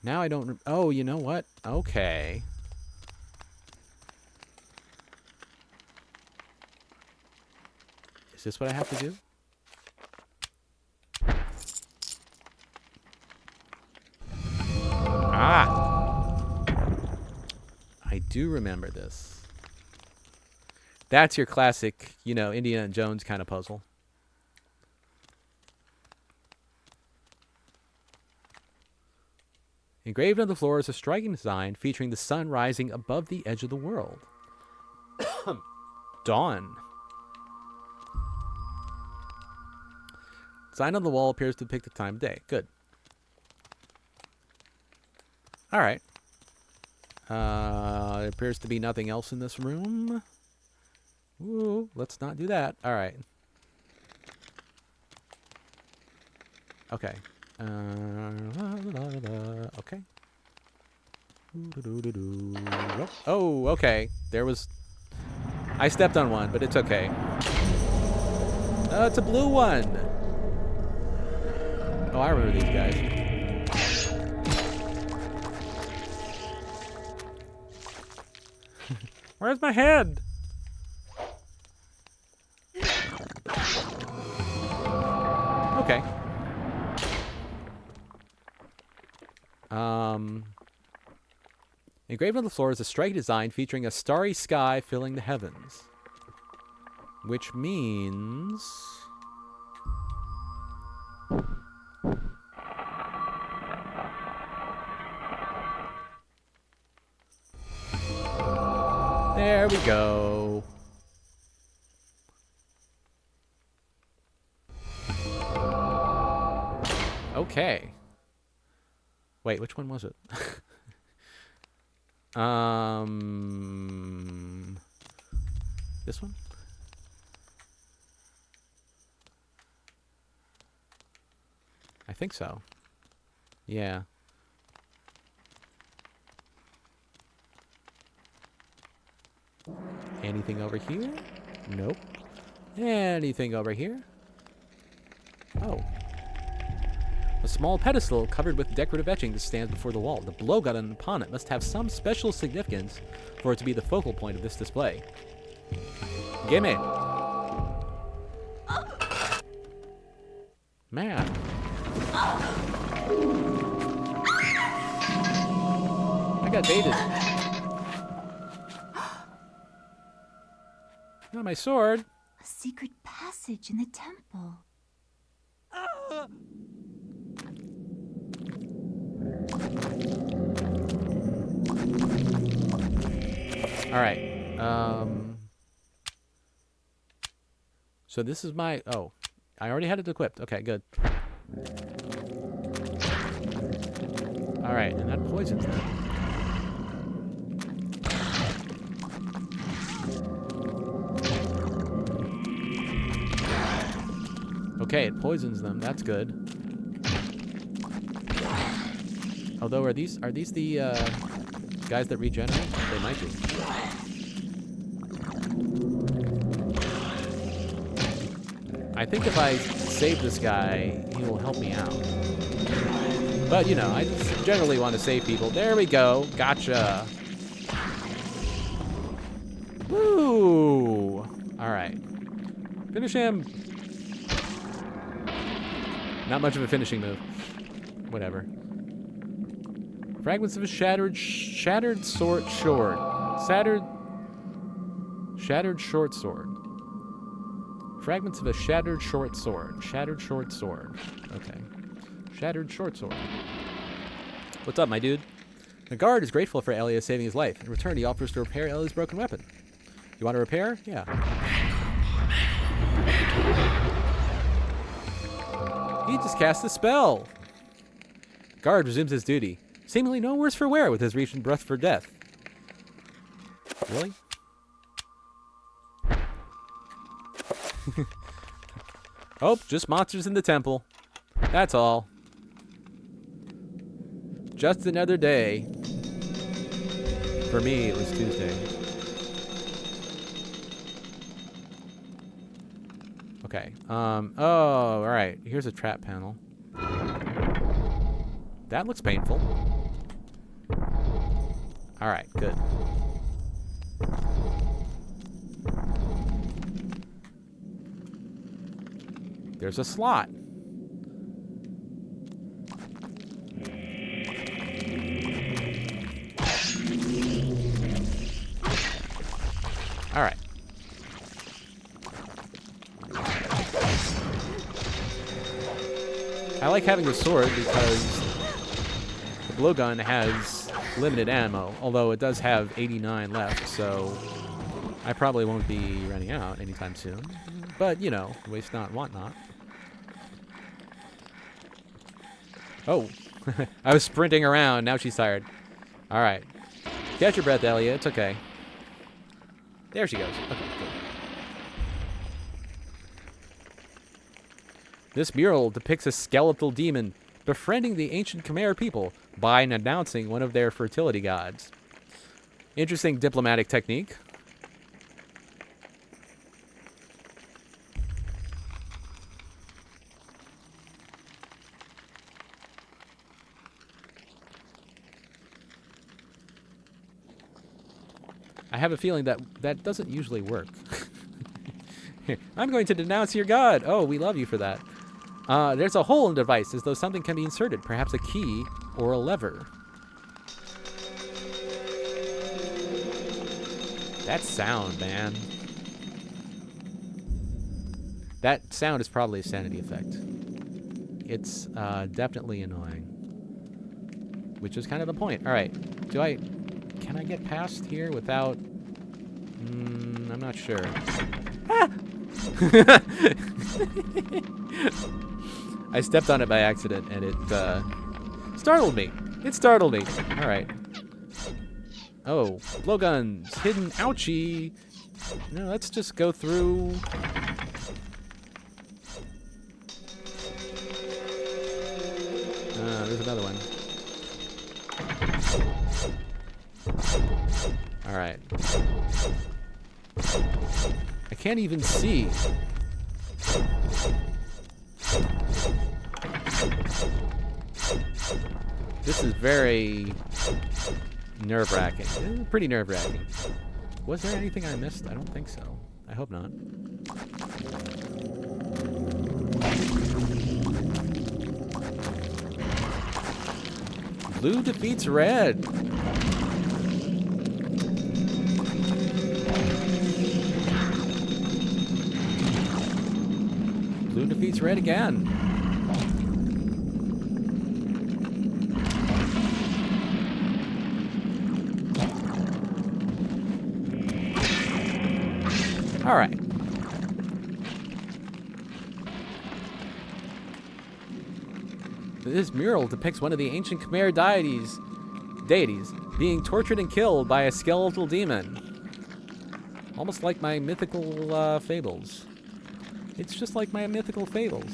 Now I don't... oh, you know what? Okay. Is this what I have to do? Ah! I do remember this. That's your classic, you know, Indiana Jones kind of puzzle. Engraved on the floor is a striking design featuring the sun rising above the edge of the world. Dawn. Sign on the wall appears to depict the time of day. Good. Alright. There appears to be nothing else in this room. Ooh, let's not do that. Alright. Okay. Okay. Oh, okay. There was... I stepped on one, but it's okay. Oh, it's a blue one! Oh, I remember these guys. Where's my head? Okay. Engraved on the floor is a striking design featuring a starry sky filling the heavens. Which means... there we go. Okay. Wait, which one was it? This one? I think so. Yeah. Anything over here? Nope. Anything over here? Oh. A small pedestal covered with decorative etchings stands before the wall. The blowgun upon it must have some special significance for it to be the focal point of this display. Gimme. Man. I got baited. Not my sword. A secret passage in the temple. All right. So this is my... Oh, I already had it equipped. Okay, good. All right, and that poisons them. Okay, it poisons them. That's good. Although, are these the guys that regenerate? They might be. I think if I save this guy, he will help me out. But, you know, I just generally want to save people. There we go. Gotcha. Woo! All right. Finish him. Not much of a finishing move. Whatever. Fragments of a shattered short sword. Shattered short sword. Fragments of a shattered short sword. Shattered short sword. Okay. Shattered short sword. What's up, my dude? The guard is grateful for Elia saving his life. In return, he offers to repair Elia's broken weapon. You want to repair? Yeah. He just cast a spell. Guard resumes his duty. Seemingly no worse for wear with his recent breath for death. Really? Oh, just monsters in the temple. That's all. Just another day. For me, it was Tuesday. Okay. Oh, all right. Here's a trap panel. That looks painful. All right, good. There's a slot. All right. I like having a sword because the blowgun has limited ammo, although it does have 89 left, so I probably won't be running out anytime soon. But, you know, waste not, want not. Oh, I was sprinting around. Now she's tired. All right. Catch your breath, Elia. It's okay. There she goes. Okay, good. This mural depicts a skeletal demon befriending the ancient Khmer people by announcing one of their fertility gods. Interesting diplomatic technique. I have a feeling that that doesn't usually work. I'm going to denounce your god. Oh, we love you for that. There's a hole in the device, as though something can be inserted, perhaps a key or a lever. That sound, man. That sound is probably a sanity effect. It's definitely annoying. Which is kind of the point. All right. Can I get past here without... I'm not sure. Ah! I stepped on it by accident, and it startled me. It startled me. All right. Oh, blowguns, hidden. Ouchie. No, let's just go through. There's another one. All right. I can't even see. This is very nerve-wracking. Pretty nerve-wracking. Was there anything I missed? I don't think so. I hope not. Blue defeats red. Blue defeats red again. All right. This mural depicts one of the ancient Khmer deities being tortured and killed by a skeletal demon. Almost like my mythical fables. It's just like my mythical fables.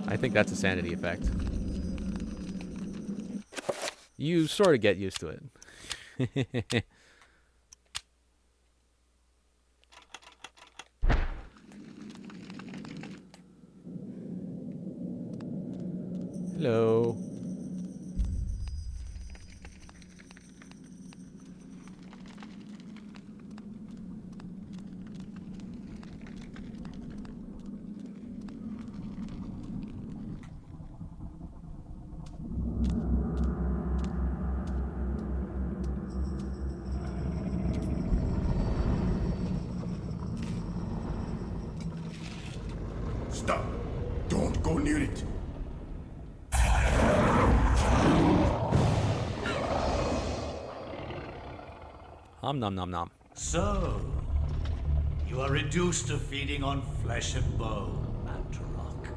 I think that's a sanity effect. You sort of get used to it. Hello. Stop. Don't go near it. Nom nom nom nom. So, you are reduced to feeding on flesh and bone, Mantarok.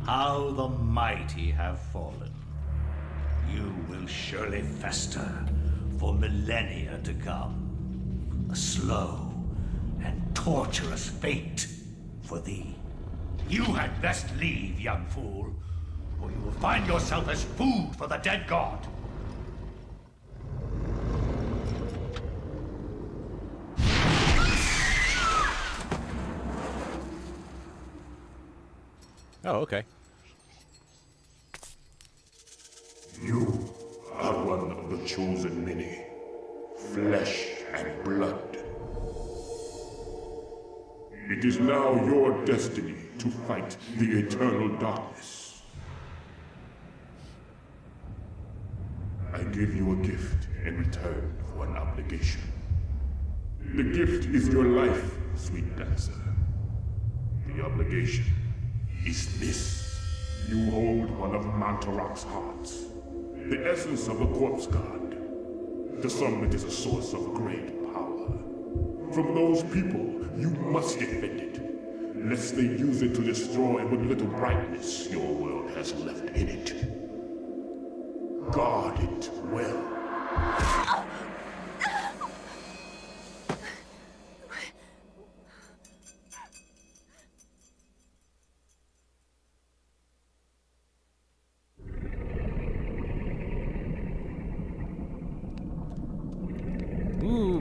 How the mighty have fallen. You will surely fester for millennia to come. A slow and torturous fate for thee. You had best leave, young fool, or you will find yourself as food for the dead god. Oh, okay. You are one of the chosen many. Flesh and blood. It is now your destiny to fight the eternal darkness. I give you a gift in return for an obligation. The gift is your life, sweet dancer. The obligation is this. You hold one of Mantarok's hearts. The essence of a corpse god. To some it is a source of great power. From those people, you must defend it, lest they use it to destroy what little brightness your world has left in it. Guard it well.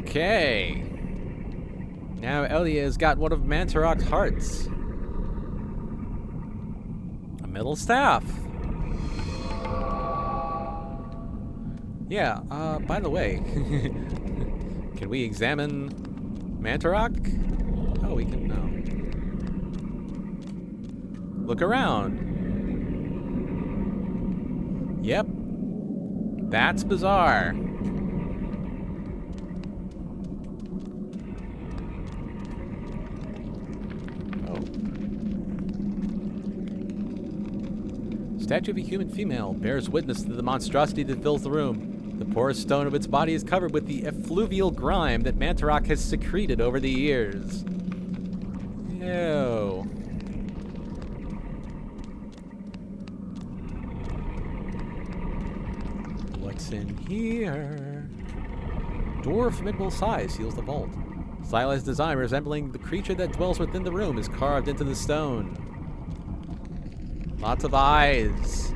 Okay. Now Elia's got one of Mantarok's hearts. A metal staff. Yeah, by the way, can we examine Mantarok? Oh, we can, no. Look around. Yep. That's bizarre. Statue of a human female bears witness to the monstrosity that fills the room. The porous stone of its body is covered with the effluvial grime that Mantarok has secreted over the years. Ew. What's in here? Door of formidable size seals the vault. Stylized design resembling the creature that dwells within the room is carved into the stone. Lots of eyes.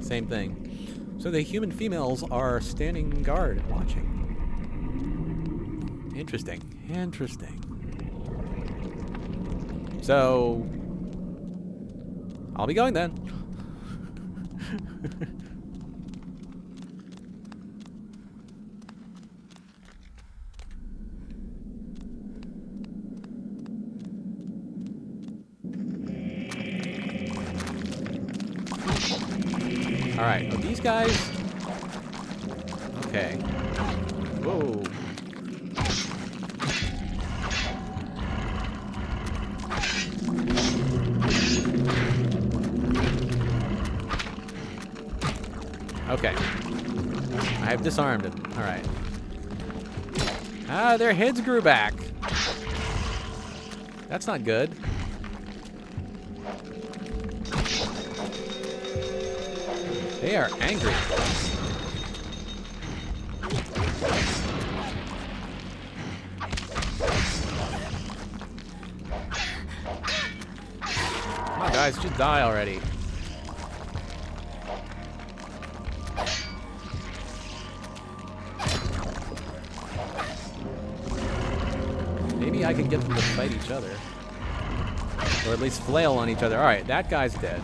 same thing. So the human females are standing guard and watching. Interesting. Interesting. So, I'll be going then. Alright, are these guys? Okay. Whoa. Okay. I have disarmed him. Alright. Ah, their heads grew back. That's not good. They are angry. Come on, guys, just die already. Maybe I can get them to fight each other. Or at least flail on each other. Alright, that guy's dead.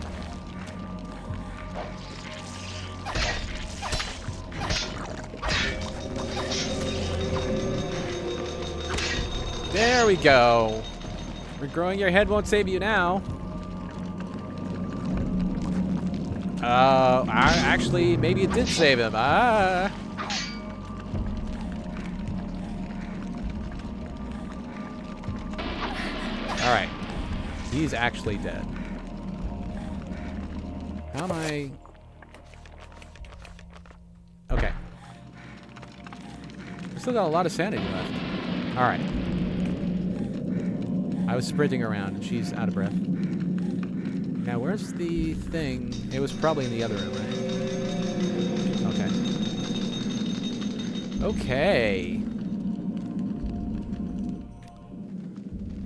There we go. Regrowing your head won't save you now. Actually, maybe it did save him. Ah. Alright. He's actually dead. How am I... Okay. We still got a lot of sanity left. Alright. I was sprinting around and she's out of breath. Now, where's the thing? It was probably in the other room, right? Okay. Okay.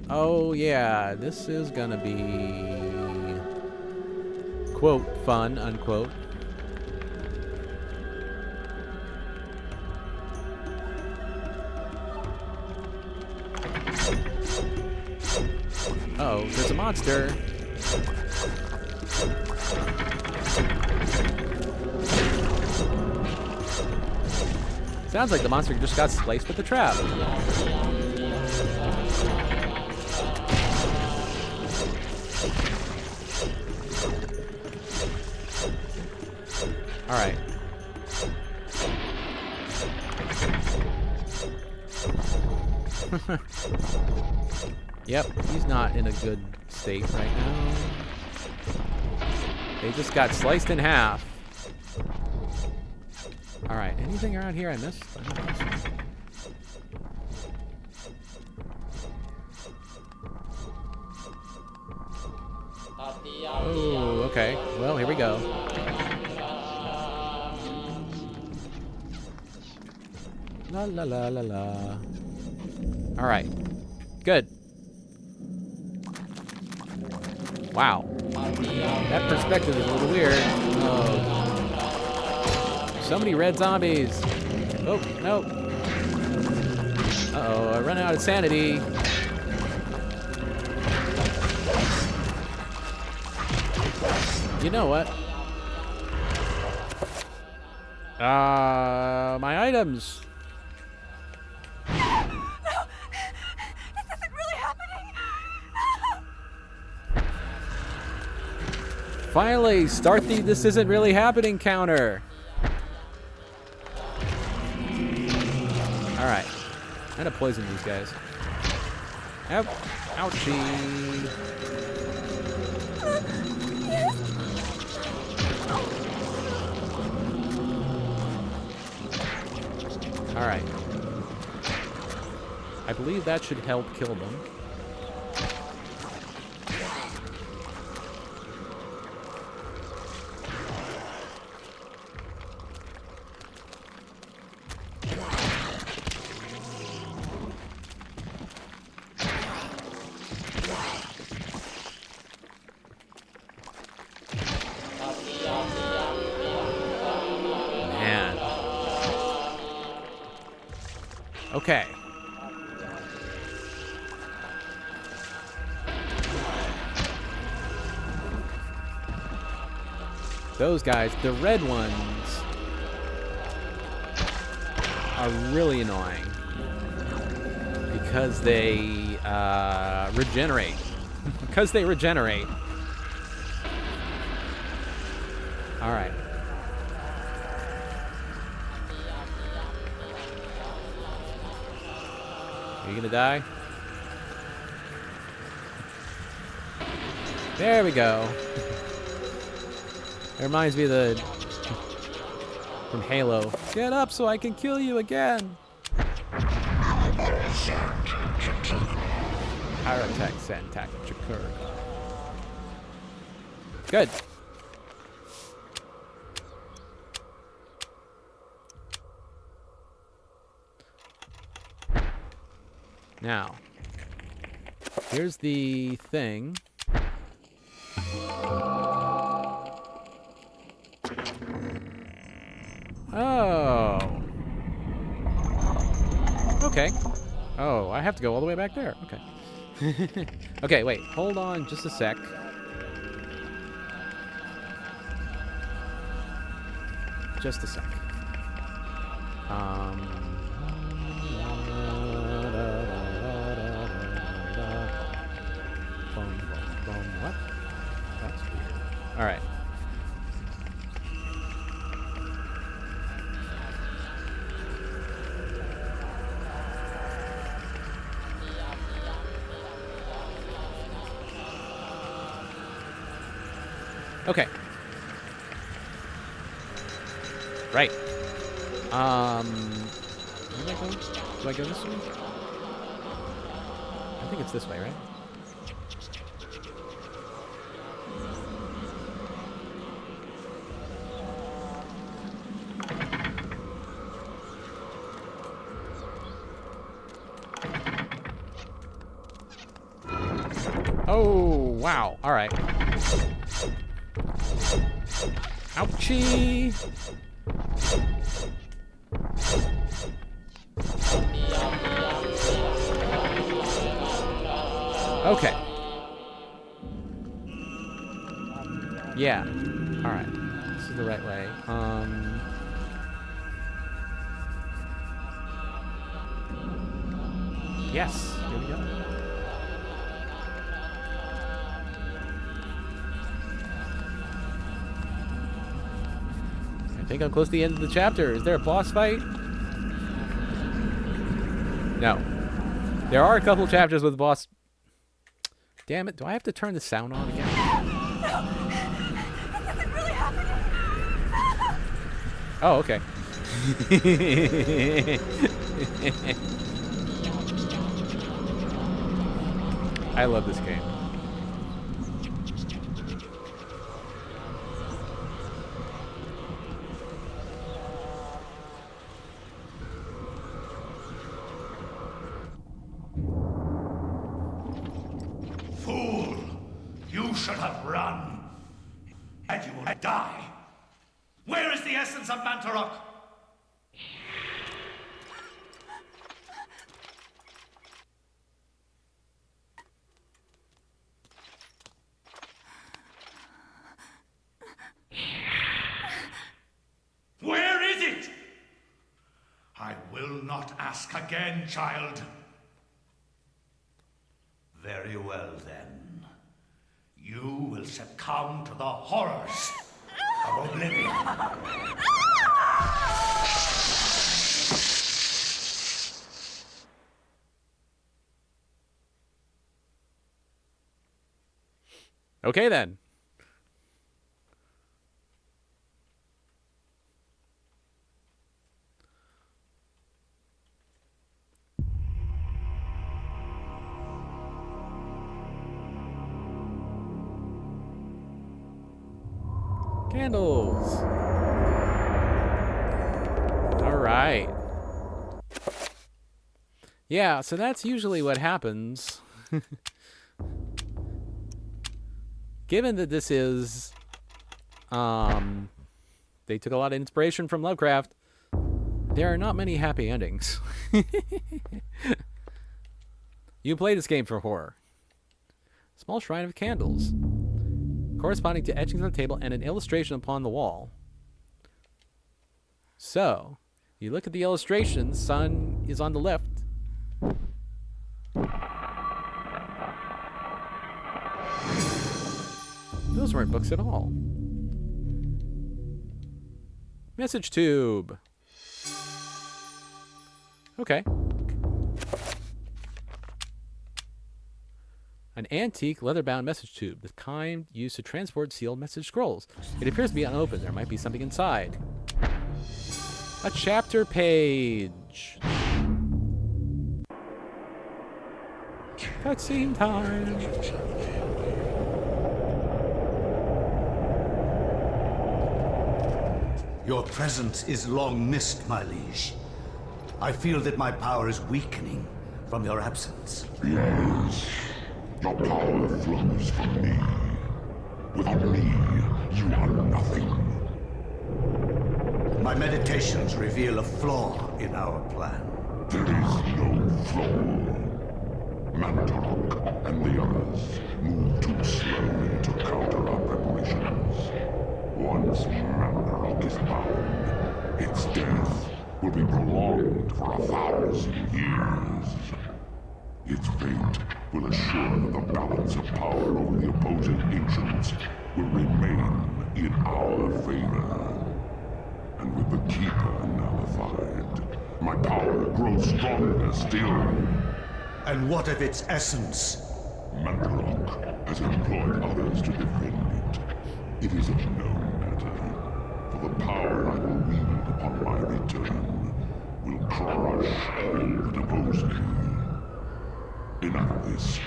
Oh, yeah. This is gonna be... quote, fun, unquote. Uh-oh, there's a monster. Sounds like the monster just got sliced with the trap. Alright. Yep, he's not in a good state right now. They just got sliced in half. Alright, anything around here I missed? Oh, okay. Well, here we go. La la la la la. Alright. Good. Wow. That perspective is a little weird. Oh. So many red zombies. Oh, no. Uh-oh, I run out of sanity. You know what? My items. No! This isn't really happening! Finally, start the "this isn't really happening" counter. Alright. I'm gonna poison these guys. Ow. Ouchie. Alright. I believe that should help kill them. Okay. Those guys, the red ones, are really annoying because they regenerate. Because they regenerate. All right. Are you gonna die? There we go. It reminds me of the from Halo. Get up so I can kill you again. Paratech Santac Chakura. Good. Now, here's the thing. Oh. Okay. Oh, I have to go all the way back there. Okay. Okay, wait. Hold on just a sec. Just a sec. What? That's weird. All right. Okay. Right. Where do I go? Do I go this way? I think it's this way, right? Oh, wow. All right. Ouchie. Okay. Yeah. All right. This is the right way. Yes. Here we go. I think I'm close to the end of the chapter. Is there a boss fight? No. There are a couple chapters with boss. Damn it, do I have to turn the sound on again? No! This isn't really happening! Oh, okay. I love this game. Fool! You should have run. And you will die. Where is the essence of Mantarok? Where is it? I will not ask again, child. Very well, then. You will succumb to the horrors of oblivion. Okay, then. Candles. All right. Yeah, so that's usually what happens. Given that this is, they took a lot of inspiration from Lovecraft. There are not many happy endings. You play this game for horror. Small shrine of candles, corresponding to etchings on the table and an illustration upon the wall. So, you look at the illustration, sun is on the left. Those weren't books at all. Message tube. Okay. An antique leather-bound message tube, the kind used to transport sealed message scrolls. It appears to be unopened. There might be something inside. A chapter page. Cutscene time. Your presence is long missed, my liege. I feel that my power is weakening from your absence. Yes. Your power flows from me. Without me, you are nothing. My meditations reveal a flaw in our plan. There is no flaw. Mantarok and the others move too slowly to counter our preparations. Once Mantarok is bound, its death will be prolonged for 1,000 years. Its fate will assure that the balance of power over the opposing ancients will remain in our favor. And with the Keeper nullified, my power grows stronger still. And what of its essence? Mantarok has employed others to defend it. It is of no matter, for the power I will wield upon my return will crush all that oppose me. Enough of this.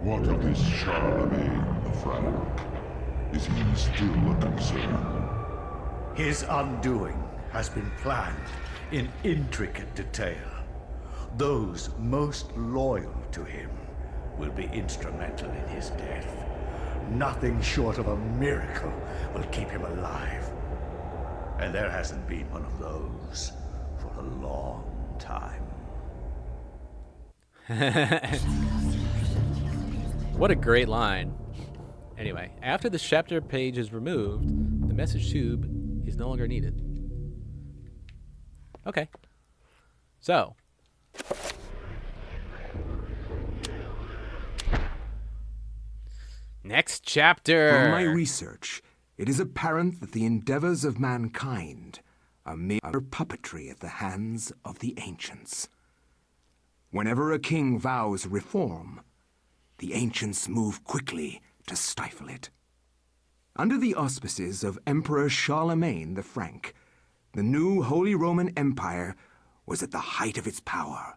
What of this Charlemagne the Frank? Is he still a concern? His undoing has been planned in intricate detail. Those most loyal to him will be instrumental in his death. Nothing short of a miracle will keep him alive. And there hasn't been one of those for a long time. What a great line. Anyway, after the chapter page is removed, the message tube is no longer needed. Okay. So. Next chapter. From my research, it is apparent that the endeavors of mankind are mere puppetry at the hands of the ancients. Whenever a king vows reform, the ancients move quickly to stifle it. Under the auspices of Emperor Charlemagne the Frank, the new Holy Roman Empire was at the height of its power.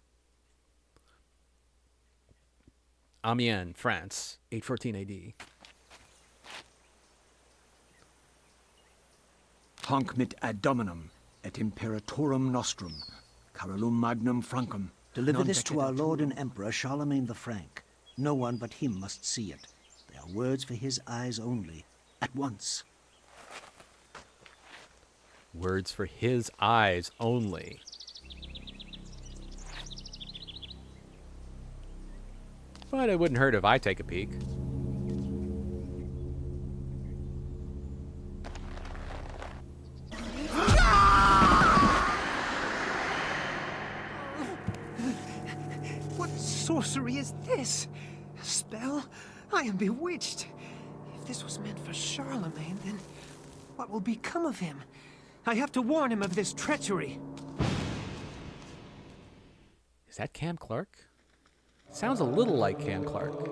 Amiens, France, 814 AD. Hanc mit ad dominum et imperatorum nostrum, carolum magnum francum. Deliver non this to our decedit. Lord and Emperor Charlemagne the Frank. No one but him must see it. They are words for his eyes only. At once. Words for his eyes only. But it wouldn't hurt if I take a peek. What sorcery is this? A spell? I am bewitched. If this was meant for Charlemagne, then what will become of him? I have to warn him of this treachery. Is that Cam Clark? Sounds a little like Cam Clark.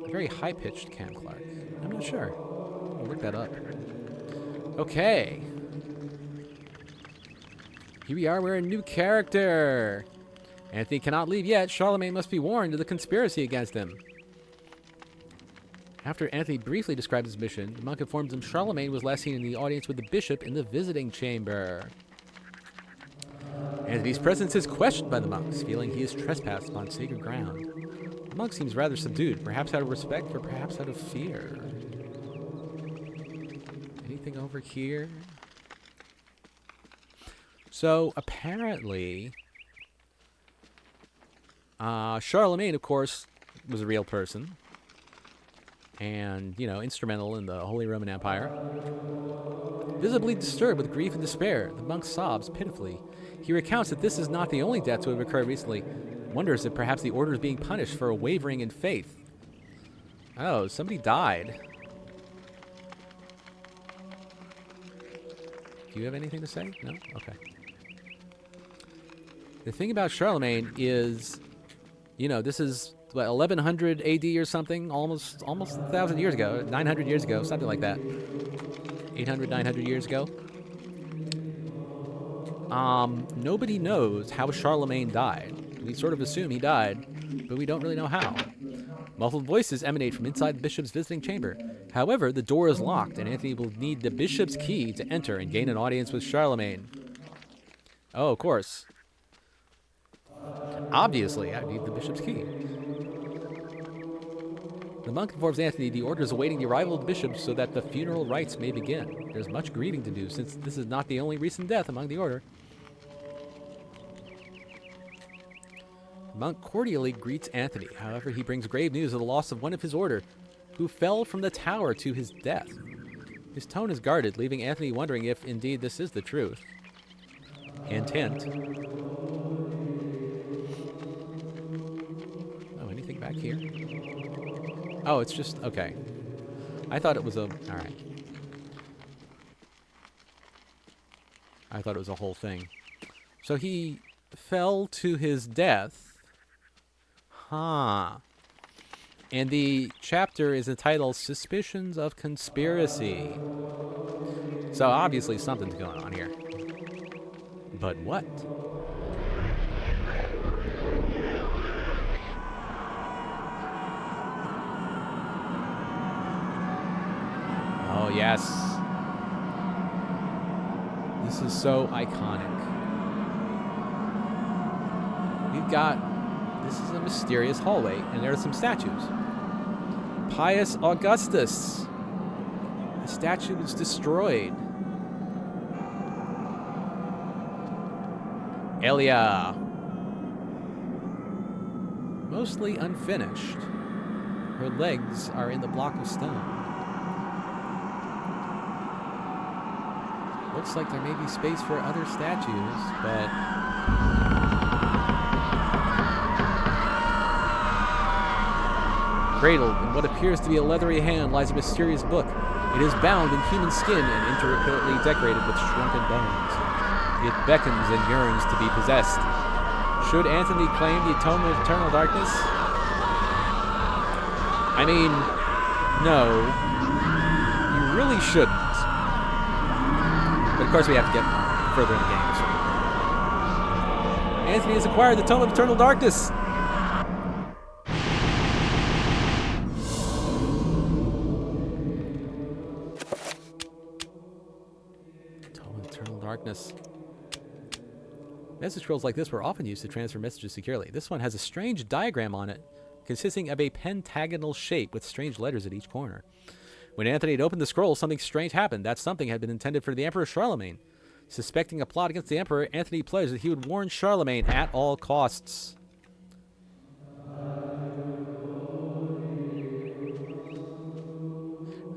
A very high-pitched Cam Clark. I'm not sure. I'll look that up. Okay. Here we are, we're a new character. Anthony cannot leave yet. Charlemagne must be warned of the conspiracy against him. After Anthony briefly describes his mission, the monk informs him Charlemagne was last seen in the audience with the bishop in the visiting chamber. Anthony's presence is questioned by the monks, feeling he is trespassed upon sacred ground. The monk seems rather subdued, perhaps out of respect or perhaps out of fear. Anything over here? So, apparently, Charlemagne, of course, was a real person. And, you know, instrumental in the Holy Roman Empire. Visibly disturbed with grief and despair, the monk sobs pitifully. He recounts that this is not the only death to have occurred recently. Wonders if perhaps the order is being punished for a wavering in faith. Oh, somebody died. Do you have anything to say? No? Okay. The thing about Charlemagne is, you know, this is what, 1100 AD or something, almost 1,000 years ago, 900 years ago, something like that. 800, 900 years ago. Nobody knows how Charlemagne died. We sort of assume he died, but we don't really know how. Muffled voices emanate from inside the bishop's visiting chamber. However, the door is locked, and Anthony will need the bishop's key to enter and gain an audience with Charlemagne. Oh, of course. Obviously, I need the bishop's key. The monk informs Anthony the order is awaiting the arrival of the bishop so that the funeral rites may begin. There's much grieving to do, since this is not the only recent death among the order. The monk cordially greets Anthony. However, he brings grave news of the loss of one of his order, who fell from the tower to his death. His tone is guarded, leaving Anthony wondering if, indeed, this is the truth. Hint, hint. Oh, anything back here? Oh, it's just, okay. I thought it was a, alright. I thought it was a whole thing. So he fell to his death. Huh. And the chapter is entitled Suspicions of Conspiracy. So obviously something's going on here. But what? Oh, yes. This is so iconic. We've got, this is a mysterious hallway, and there are some statues. Pius Augustus. The statue was destroyed. Elia. Mostly unfinished. Her legs are in the block of stone. Looks like there may be space for other statues, but... Cradled in what appears to be a leathery hand lies a mysterious book. It is bound in human skin and intricately decorated with shrunken bones. It beckons and yearns to be possessed. Should Anthony claim the atonement of eternal darkness? I mean, no. You really shouldn't. But of course we have to get further in the game. So. Anthony has acquired the Tome of Eternal Darkness. Tome of Eternal Darkness. Message scrolls like this were often used to transfer messages securely. This one has a strange diagram on it, consisting of a pentagonal shape with strange letters at each corner. When Anthony had opened the scroll, something strange happened. That something had been intended for the Emperor Charlemagne. Suspecting a plot against the Emperor, Anthony pledged that he would warn Charlemagne at all costs.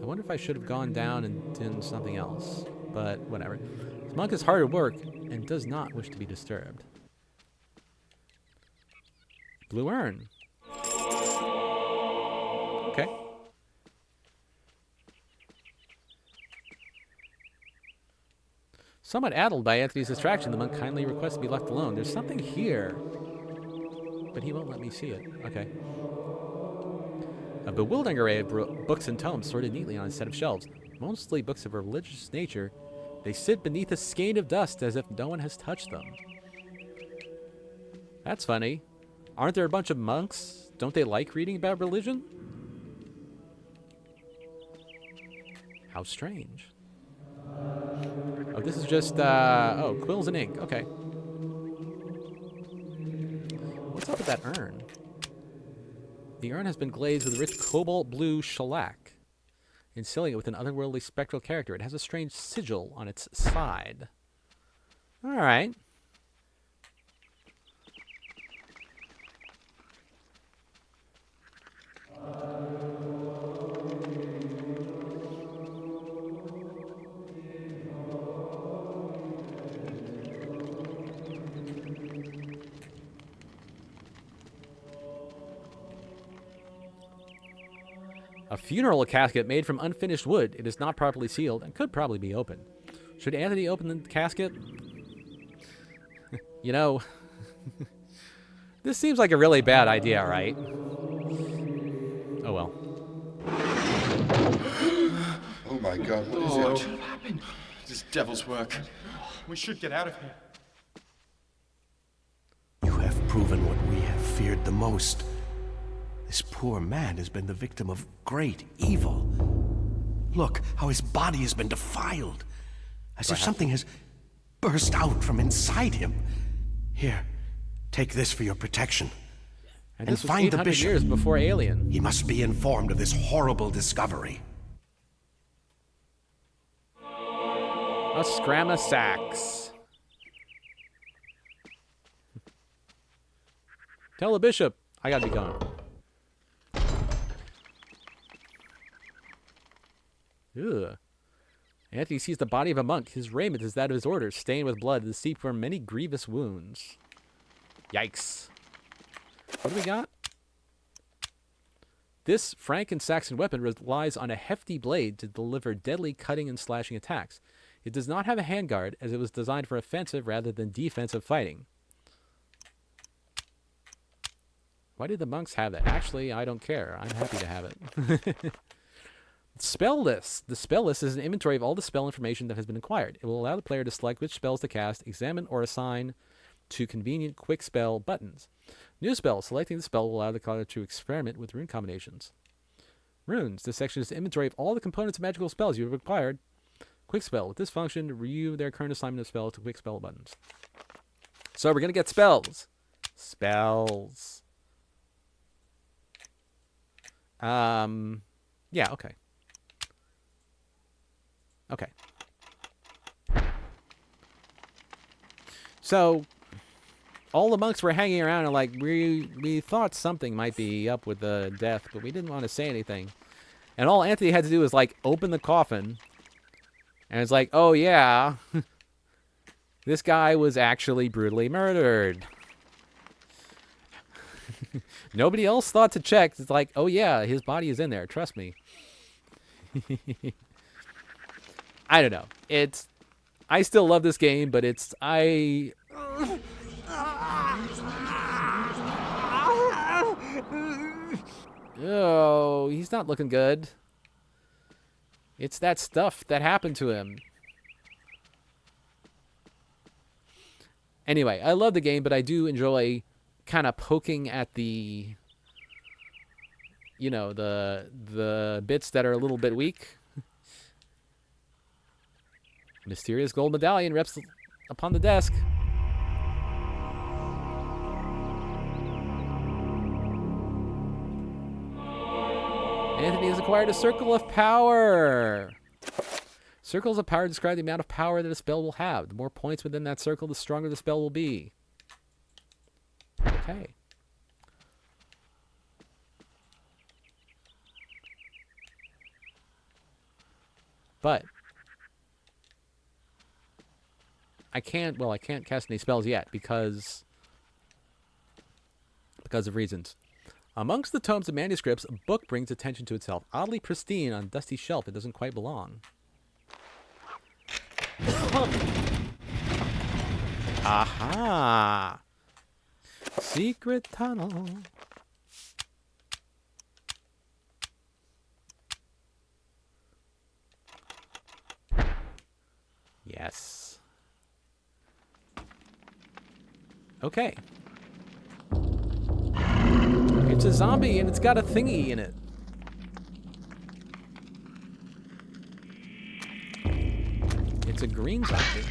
I wonder if I should have gone down and done something else. But whatever. This monk is hard at work and does not wish to be disturbed. Blue urn. Okay. Somewhat addled by Anthony's distraction, the monk kindly requests to be left alone. There's something here, but he won't let me see it. Okay. A bewildering array of books and tomes sorted neatly on a set of shelves. Mostly books of a religious nature. They sit beneath a skein of dust as if no one has touched them. That's funny. Aren't there a bunch of monks? Don't they like reading about religion? How strange. Oh, this is just, oh, quills and ink. Okay. What's up with that urn? The urn has been glazed with rich cobalt blue shellac, encircling it with an otherworldly spectral character. It has a strange sigil on its side. All right. A funeral casket made from unfinished wood. It is not properly sealed and could probably be opened. Should Anthony open the casket? You know, this seems like a really bad idea, right? Oh well. Oh my God, what is it? What happened? This devil's work. We should get out of here. You have proven what we have feared the most. This poor man has been the victim of great evil. Look how his body has been defiled, as if something has burst out from inside him. Here, take this for your protection. And this was find the 800 bishop. years before Alien. He must be informed of this horrible discovery. A scram of sacks. Tell the bishop I gotta be gone. Ugh. Anthony sees the body of a monk. His raiment is that of his order, stained with blood and seeped from many grievous wounds. Yikes. What do we got? This Frank and Saxon weapon relies on a hefty blade to deliver deadly cutting and slashing attacks. It does not have a handguard, as it was designed for offensive rather than defensive fighting. Why did the monks have that? Actually, I don't care. I'm happy to have it. Spell list. The spell list is an inventory of all the spell information that has been acquired. It will allow the player to select which spells to cast, examine, or assign to convenient quick spell buttons. New spell. Selecting the spell will allow the player to experiment with rune combinations. Runes. This section is an inventory of all the components of magical spells you have acquired. Quick spell. With this function, review their current assignment of spell to quick spell buttons. So we're going to get spells. Spells. Yeah, okay. Okay. So, all the monks were hanging around and like, we thought something might be up with the death, but we didn't want to say anything. And all Anthony had to do was like, open the coffin. And it's like, oh yeah, this guy was actually brutally murdered. Nobody else thought to check. It's like, oh yeah, his body is in there. Trust me. I don't know. I still love this game, but oh, he's not looking good. It's that stuff that happened to him. Anyway, I love the game, but I do enjoy kind of poking at the, you know, the bits that are a little bit weak. Mysterious gold medallion rests upon the desk. Anthony has acquired a circle of power. Circles of power describe the amount of power that a spell will have. The more points within that circle, the stronger the spell will be. Okay. But I can't cast any spells yet because of reasons. Amongst the tomes of manuscripts, a book brings attention to itself. Oddly pristine on a dusty shelf, it doesn't quite belong. Aha! Secret tunnel. Yes. Okay. It's a zombie and it's got a thingy in it. It's a green zombie.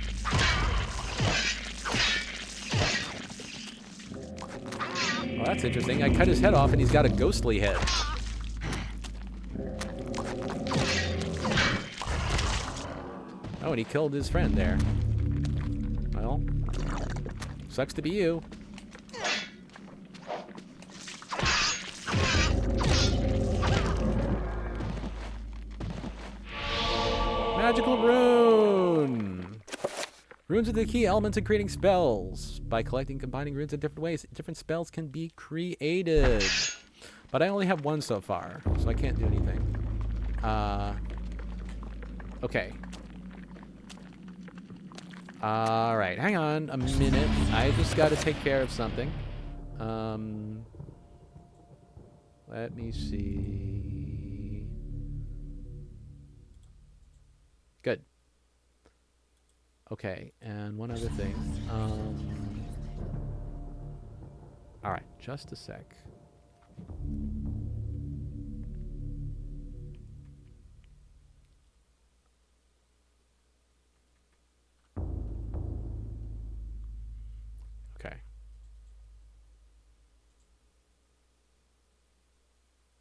Well, that's interesting. I cut his head off and he's got a ghostly head. Oh, and he killed his friend there. Well, Sucks to be you. Magical rune! Runes are the key elements in creating spells. By collecting and combining runes in different ways, different spells can be created. But I only have one so far, so I can't do anything. Okay. Alright, hang on a minute. I just gotta take care of something. Let me see. Good. Okay, and one other thing. Alright, just a sec. Okay.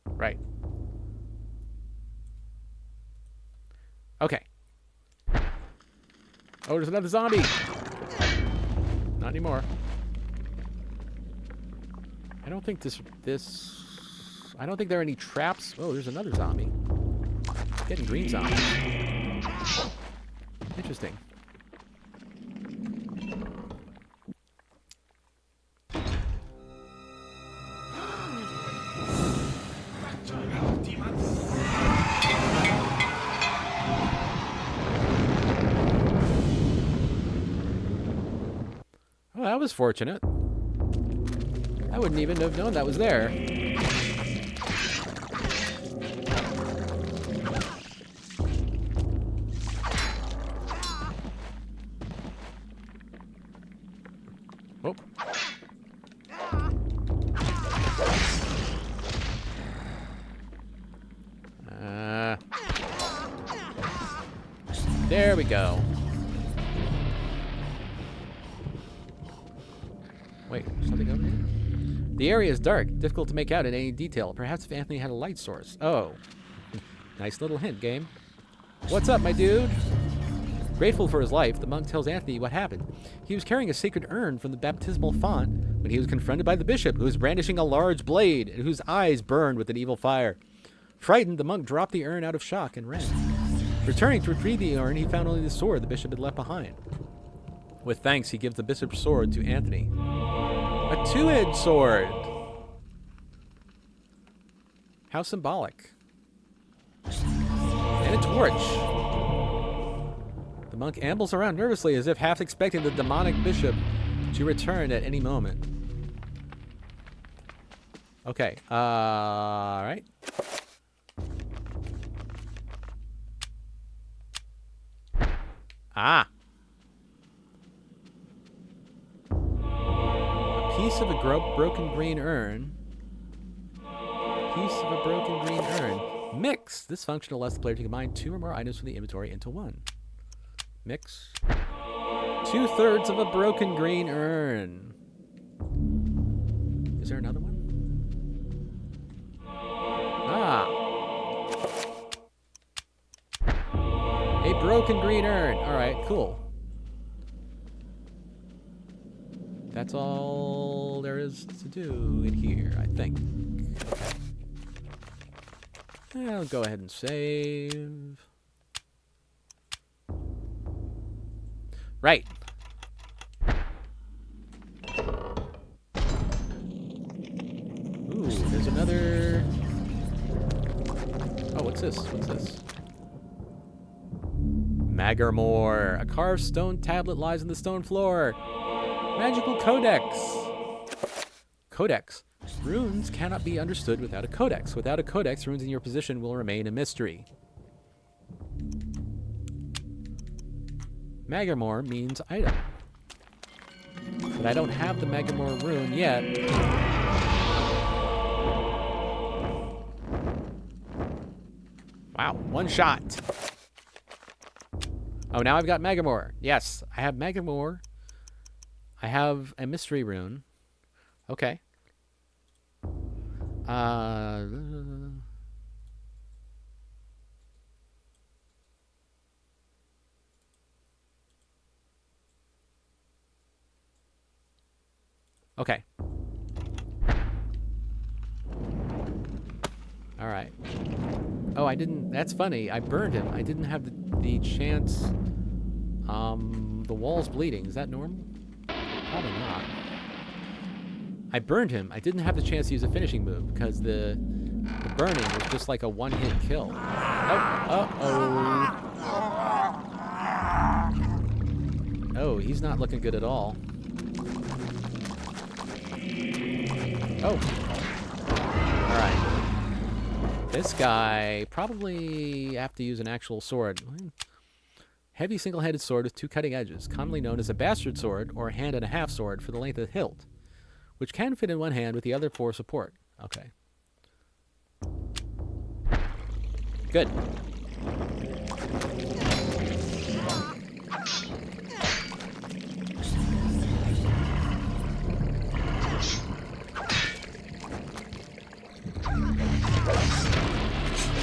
Right. Okay. Oh, there's another zombie! Not anymore. I don't think I don't think there are any traps. Oh, there's another zombie. Getting green zombies. Interesting. Well, that was fortunate. I wouldn't even have known that was there. Oh. There we go. Wait, something over here? The area is dark, difficult to make out in any detail. Perhaps if Anthony had a light source. Oh. Nice little hint, game. What's up, my dude? Grateful for his life, the monk tells Anthony what happened. He was carrying a sacred urn from the baptismal font when he was confronted by the bishop, who was brandishing a large blade and whose eyes burned with an evil fire. Frightened, the monk dropped the urn out of shock and ran. Returning to retrieve the urn, he found only the sword the bishop had left behind. With thanks, he gives the bishop's sword to Anthony. A two-edged sword! How symbolic. And a torch. The monk ambles around nervously as if half expecting the demonic bishop to return at any moment. Okay, alright. Ah! A piece of a broken green urn. Piece of a broken green urn. Mix! This function allows the player to combine two or more items from the inventory into one. Mix. 2/3 of a broken green urn. Is there another one? Ah. A broken green urn. Alright, cool. That's all there is to do in here, I think. Okay. I'll go ahead and save. Right. Ooh, there's another... Oh, what's this? What's this? Magarmore. A carved stone tablet lies on the stone floor. Magical codex. Codex. Runes cannot be understood without a codex. Without a codex, runes in your position will remain a mystery. Magarmore means item. But I don't have the Magarmore rune yet. Wow, one shot. Oh, now I've got Magarmore. Yes, I have Magarmore. I have a mystery rune. Okay. Okay. All right. Oh, I didn't... That's funny. I burned him. I didn't have the chance... The wall's bleeding. Is that normal? Probably not. I burned him. I didn't have the chance to use a finishing move because the burning was just like a one-hit kill. Oh, he's not looking good at all. Oh. All right. This guy probably have to use an actual sword. Heavy single-headed sword with 2 cutting edges, commonly known as a bastard sword or a hand and a half sword for the length of the hilt, which can fit in one hand with the other for support. Okay. Good.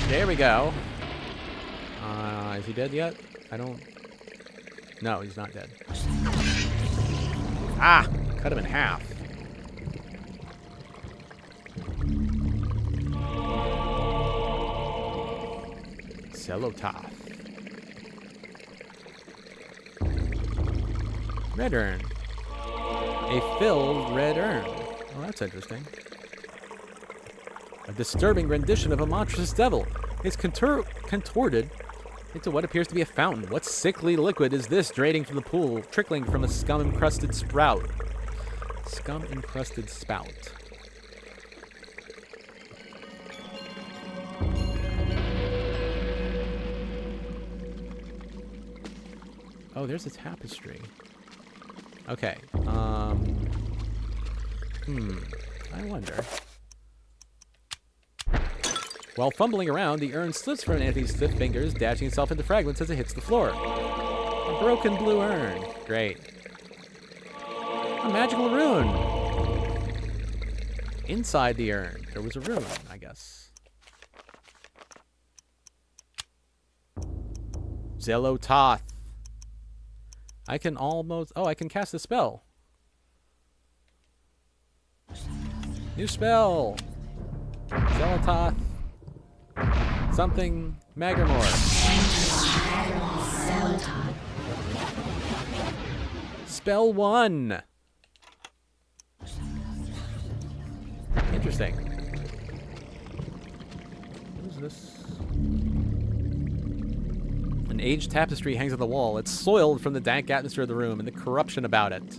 There we go. Is he dead yet? I don't... No, he's not dead. Ah! Cut him in half. Celototh. Red urn. A filled red urn. Oh, that's interesting. A disturbing rendition of a monstrous devil. It's contorted into what appears to be a fountain. What sickly liquid is this draining from the pool, trickling from a scum-encrusted sprout? Scum-encrusted spout. Oh, there's a tapestry. Okay. I wonder. While fumbling around, the urn slips from Anthony's stiff fingers, dashing itself into fragments as it hits the floor. A broken blue urn. Great. A magical rune. Inside the urn, there was a rune, I guess. Zelototh. I can almost... Oh, I can cast a spell. New spell. Zelototh. Something Magramore. Spell 1. Interesting. What is this? An aged tapestry hangs on the wall. It's soiled from the dank atmosphere of the room and the corruption about it.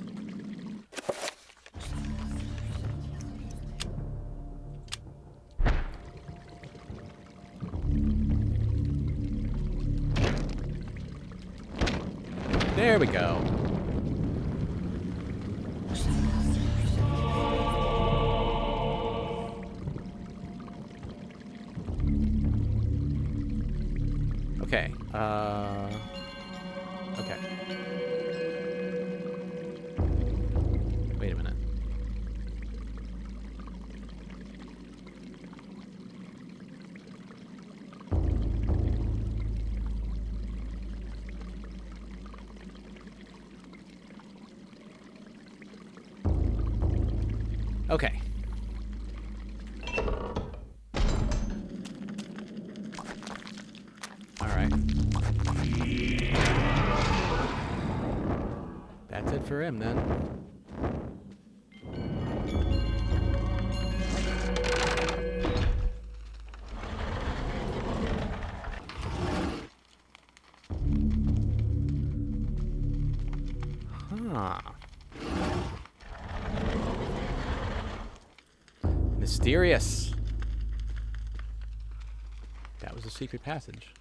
There we go. Okay. Okay. Wait a minute. Okay. All right. That's it for him then. Huh. Mysterious. That was a secret passage.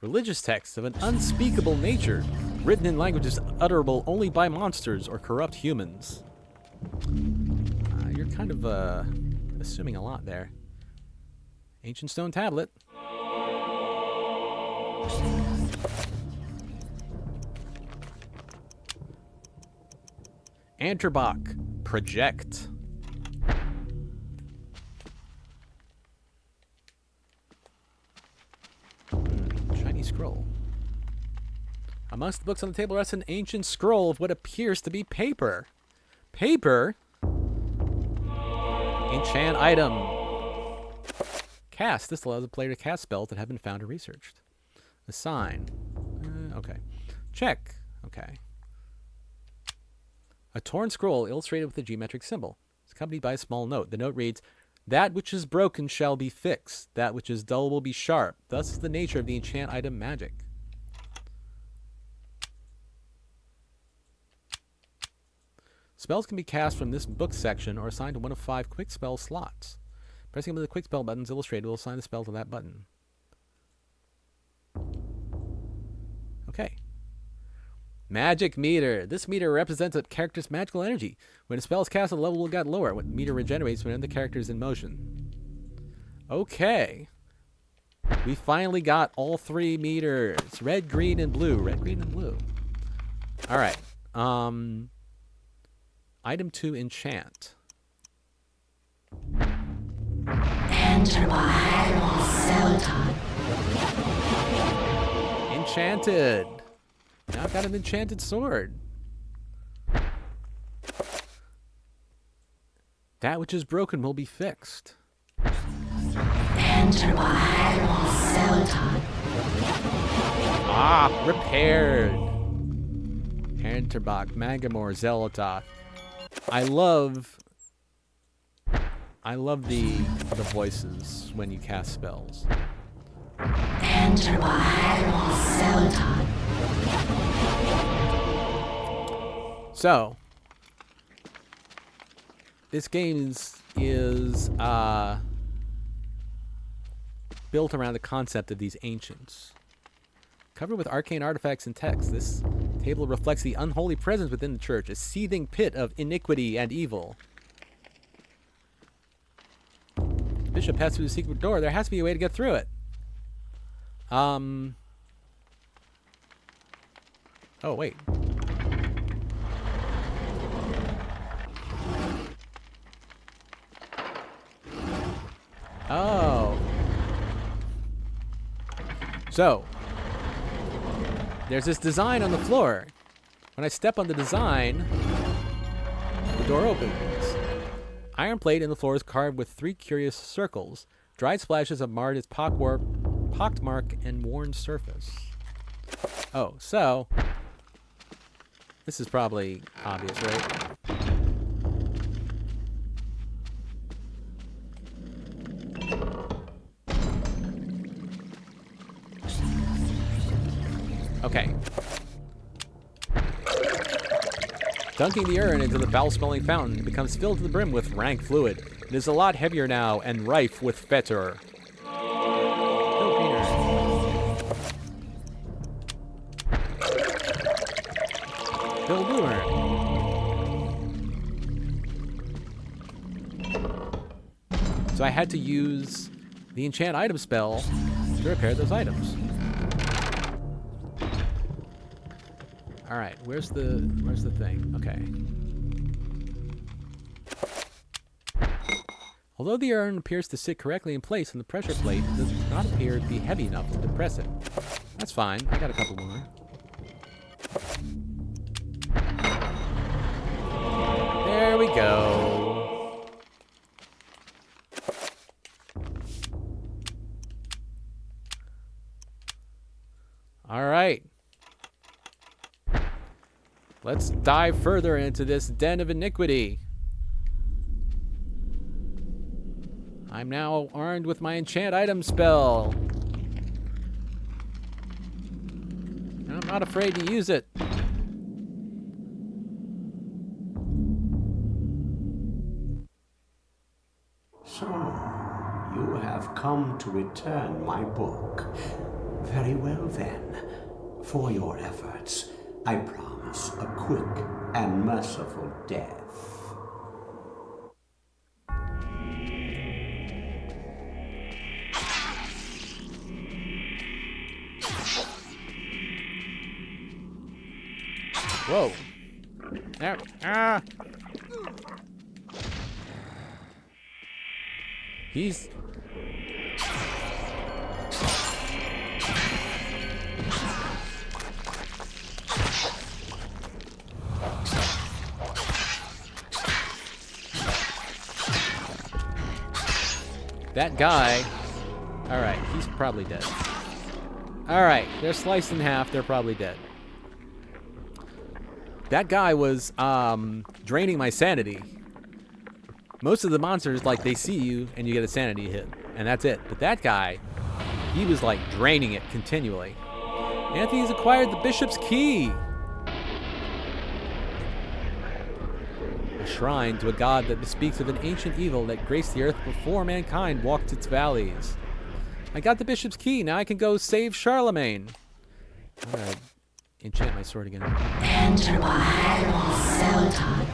Religious texts of an unspeakable nature, written in languages utterable only by monsters or corrupt humans. You're kind of assuming a lot there. Ancient stone tablet. Anterbach. Project. Shiny scroll. Amongst the books on the table rests an ancient scroll of what appears to be paper. Paper. Enchant item. Cast. This allows the player to cast spells that have been found or researched. Assign. Okay. Check. Okay. A torn scroll illustrated with a geometric symbol. It's accompanied by a small note. The note reads, "That which is broken shall be fixed. That which is dull will be sharp. Thus is the nature of the enchant item magic." Spells can be cast from this book section or assigned to one of 5 quick spell slots. Pressing one of the quick spell buttons illustrated will assign the spell to that button. Okay. Magic meter. This meter represents a character's magical energy. When a spell is cast, the level will get lower. When the meter regenerates when the character is in motion. Okay. We finally got all 3 meters. Red, green, and blue. Red, green, and blue. Alright. Item 2, enchant. Enchanted. Now I've got an enchanted sword. That which is broken will be fixed. Repaired. Enterbach, Magamore, Zelototh. I love the voices when you cast spells. So, this game is built around the concept of these ancients. Covered with arcane artifacts and text, this table reflects the unholy presence within the church, a seething pit of iniquity and evil. The bishop passed through the secret door. There has to be a way to get through it. Oh, wait. Oh. So, there's this design on the floor. When I step on the design, the door opens. Iron plate in the floor is carved with 3 curious circles. Dried splashes have marred its pockmark and worn surface. Oh, so this is probably obvious, right? Okay. Dunking the urn into the foul-smelling fountain, it becomes filled to the brim with rank fluid. It is a lot heavier now and rife with fetor. Fill blue urn. So I had to use the enchant item spell to repair those items. All right, where's the thing? Okay. Although the urn appears to sit correctly in place on the pressure plate, it does not appear to be heavy enough to depress it. That's fine. I got a couple more. There we go. All right. Let's dive further into this den of iniquity. I'm now armed with my enchant item spell. And I'm not afraid to use it. So, you have come to return my book. Very well then. For your efforts, I promise a quick and merciful death. Whoa. There. Ah. He's... That guy... Alright, he's probably dead. Alright, they're sliced in half. They're probably dead. That guy was draining my sanity. Most of the monsters, like, they see you and you get a sanity hit. And that's it. But that guy, he was, like, draining it continually. Anthony's acquired the Bishop's Key. A shrine to a god that bespeaks of an ancient evil that graced the earth before mankind walked its valleys. I got the Bishop's Key. Now I can go save Charlemagne. I'm gonna enchant my sword again. Enter behind Selton.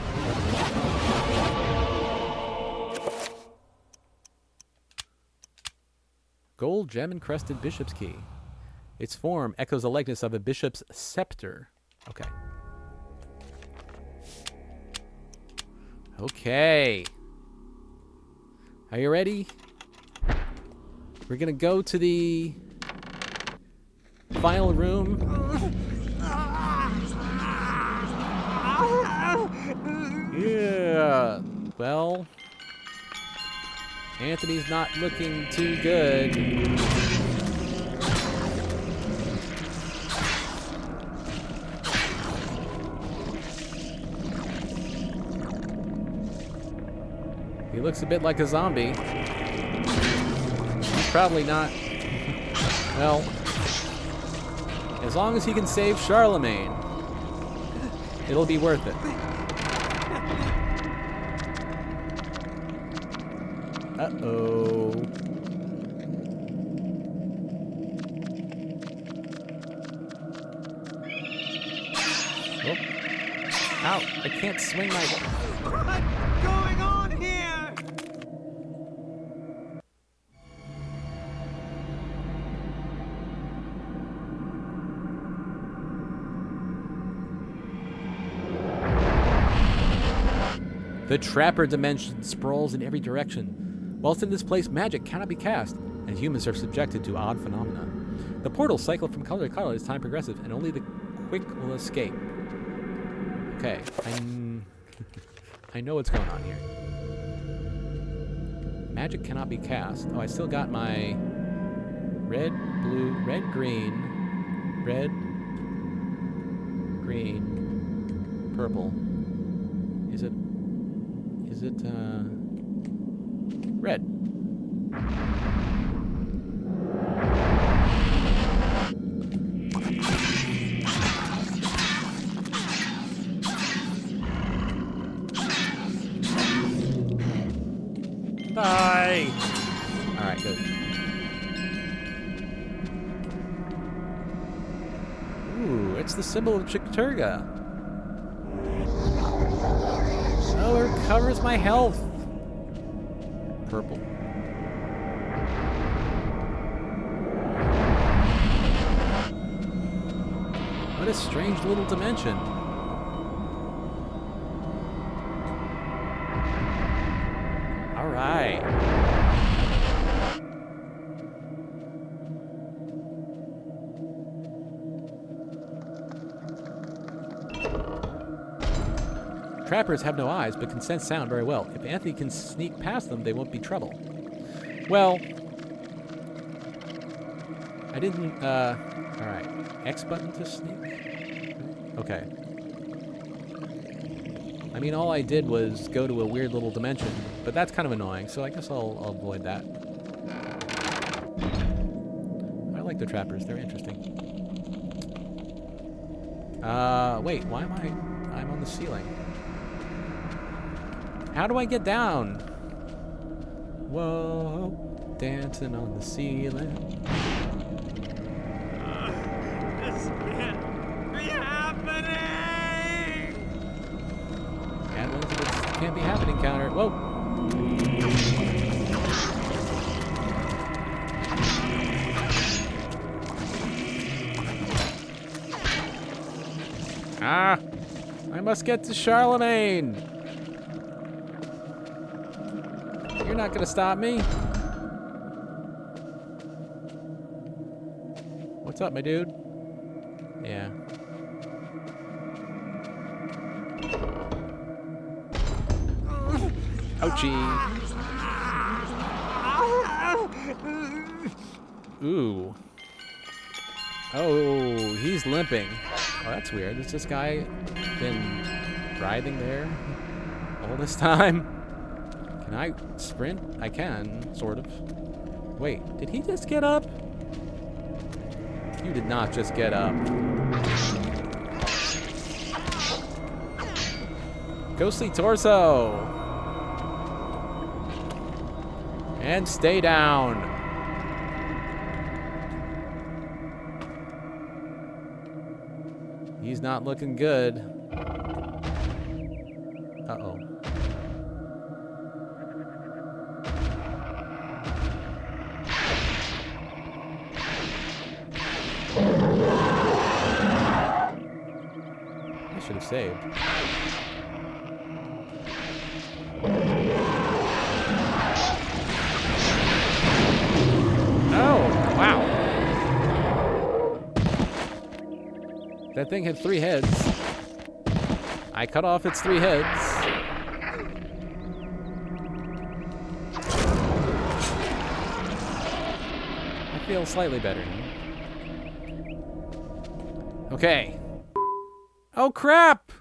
Gold gem-encrusted Bishop's Key. Its form echoes the likeness of a bishop's scepter. Okay. Okay. Are you ready? We're gonna go to the final room. Yeah. Well, Anthony's not looking too good. He looks a bit like a zombie. He's probably not. Well, as long as he can save Charlemagne, it'll be worth it. Uh-oh. Oh. Ow, I can't swing my... What's going on here? The Trapper dimension sprawls in every direction. Whilst in this place, magic cannot be cast, and humans are subjected to odd phenomena. The portals cycle from color to color as time progresses, and only the quick will escape. Okay, I know what's going on here. Magic cannot be cast. Oh, I still got my red, blue, red, green, purple. Is it red? Die! Alright, good. Ooh, it's the symbol of Chikturga. Oh, it recovers my health. Purple. What a strange little dimension. All right. Trappers have no eyes, but can sense sound very well. If Anthony can sneak past them, they won't be trouble. Well, I didn't, alright. X button to sneak? Okay. I mean, all I did was go to a weird little dimension, but that's kind of annoying, so I guess I'll avoid that. I like the trappers, they're interesting. Wait, why am I'm on the ceiling. How do I get down? Whoa, dancing on the ceiling. This can't be happening! Can't be happening counter. Whoa! Ah! I must get to Charlemagne! You're not gonna stop me. What's up, my dude? Yeah. Ouchie. Ooh. Oh, he's limping. Oh, that's weird. Has this guy been writhing there all this time? Can I sprint? I can, sort of. Wait, did he just get up? You did not just get up. Ghostly torso! And stay down. He's not looking good. Uh-oh. I should have saved. Oh, wow. That thing had 3 heads. I cut off its 3 heads. I feel slightly better now. Okay. Oh, crap!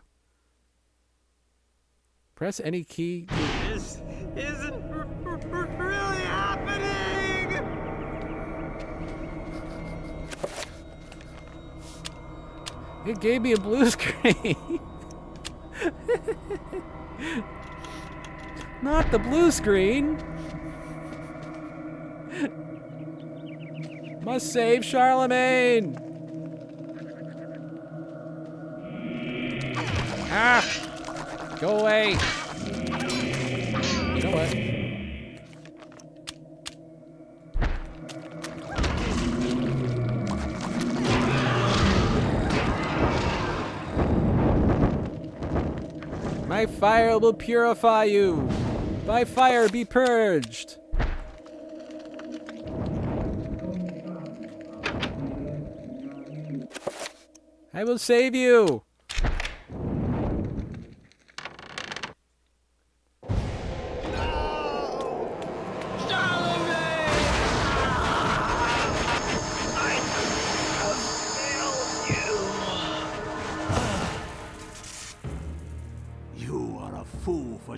Press any key. This isn't really happening! It gave me a blue screen. Not the blue screen. Must save Charlemagne. Ah! Go away. You know what? My fire will purify you. By fire be purged. I will save you.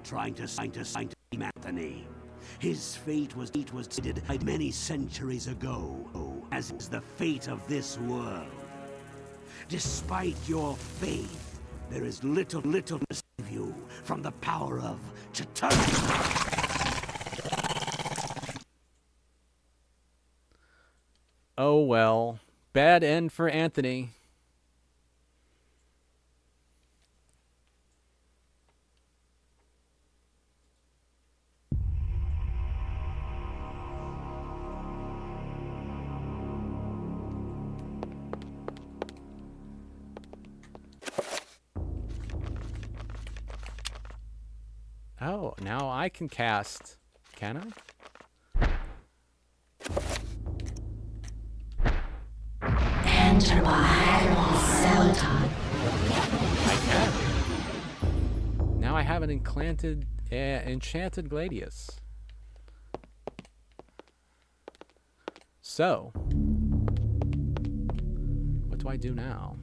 Trying to sign Anthony. His fate was decided many centuries ago, as is the fate of this world. Despite your faith, there is little to save you from the power of Chitauri. Oh well, bad end for Anthony. Oh, now I can cast. Can I? Enter by Celadon. I can. Now I have an enchanted gladius. So, what do I do now?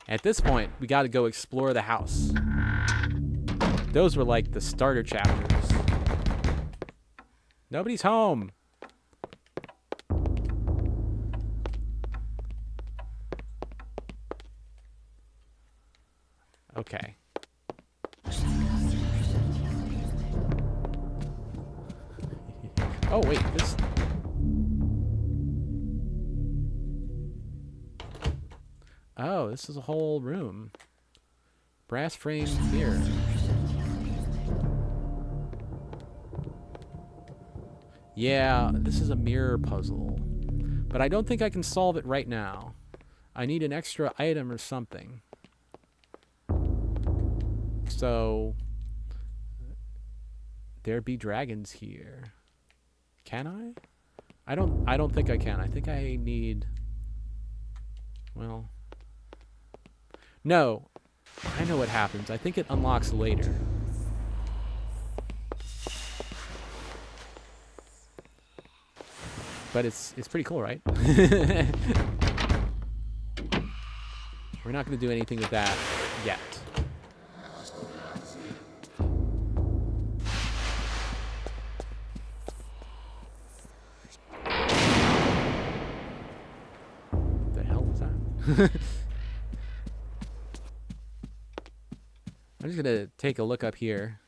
At this point, we got to go explore the house. Those were like the starter chapters. Nobody's home. Okay. Oh, wait, this... Oh, this is a whole room. Brass frame mirror. Yeah, this is a mirror puzzle. But I don't think I can solve it right now. I need an extra item or something. So... there be dragons here. Can I? I don't think I can. I think I need... well... No, I know what happens. I think it unlocks later. But it's pretty cool, right? We're not going to do anything with that yet. The hell was that? I'm just going to take a look up here.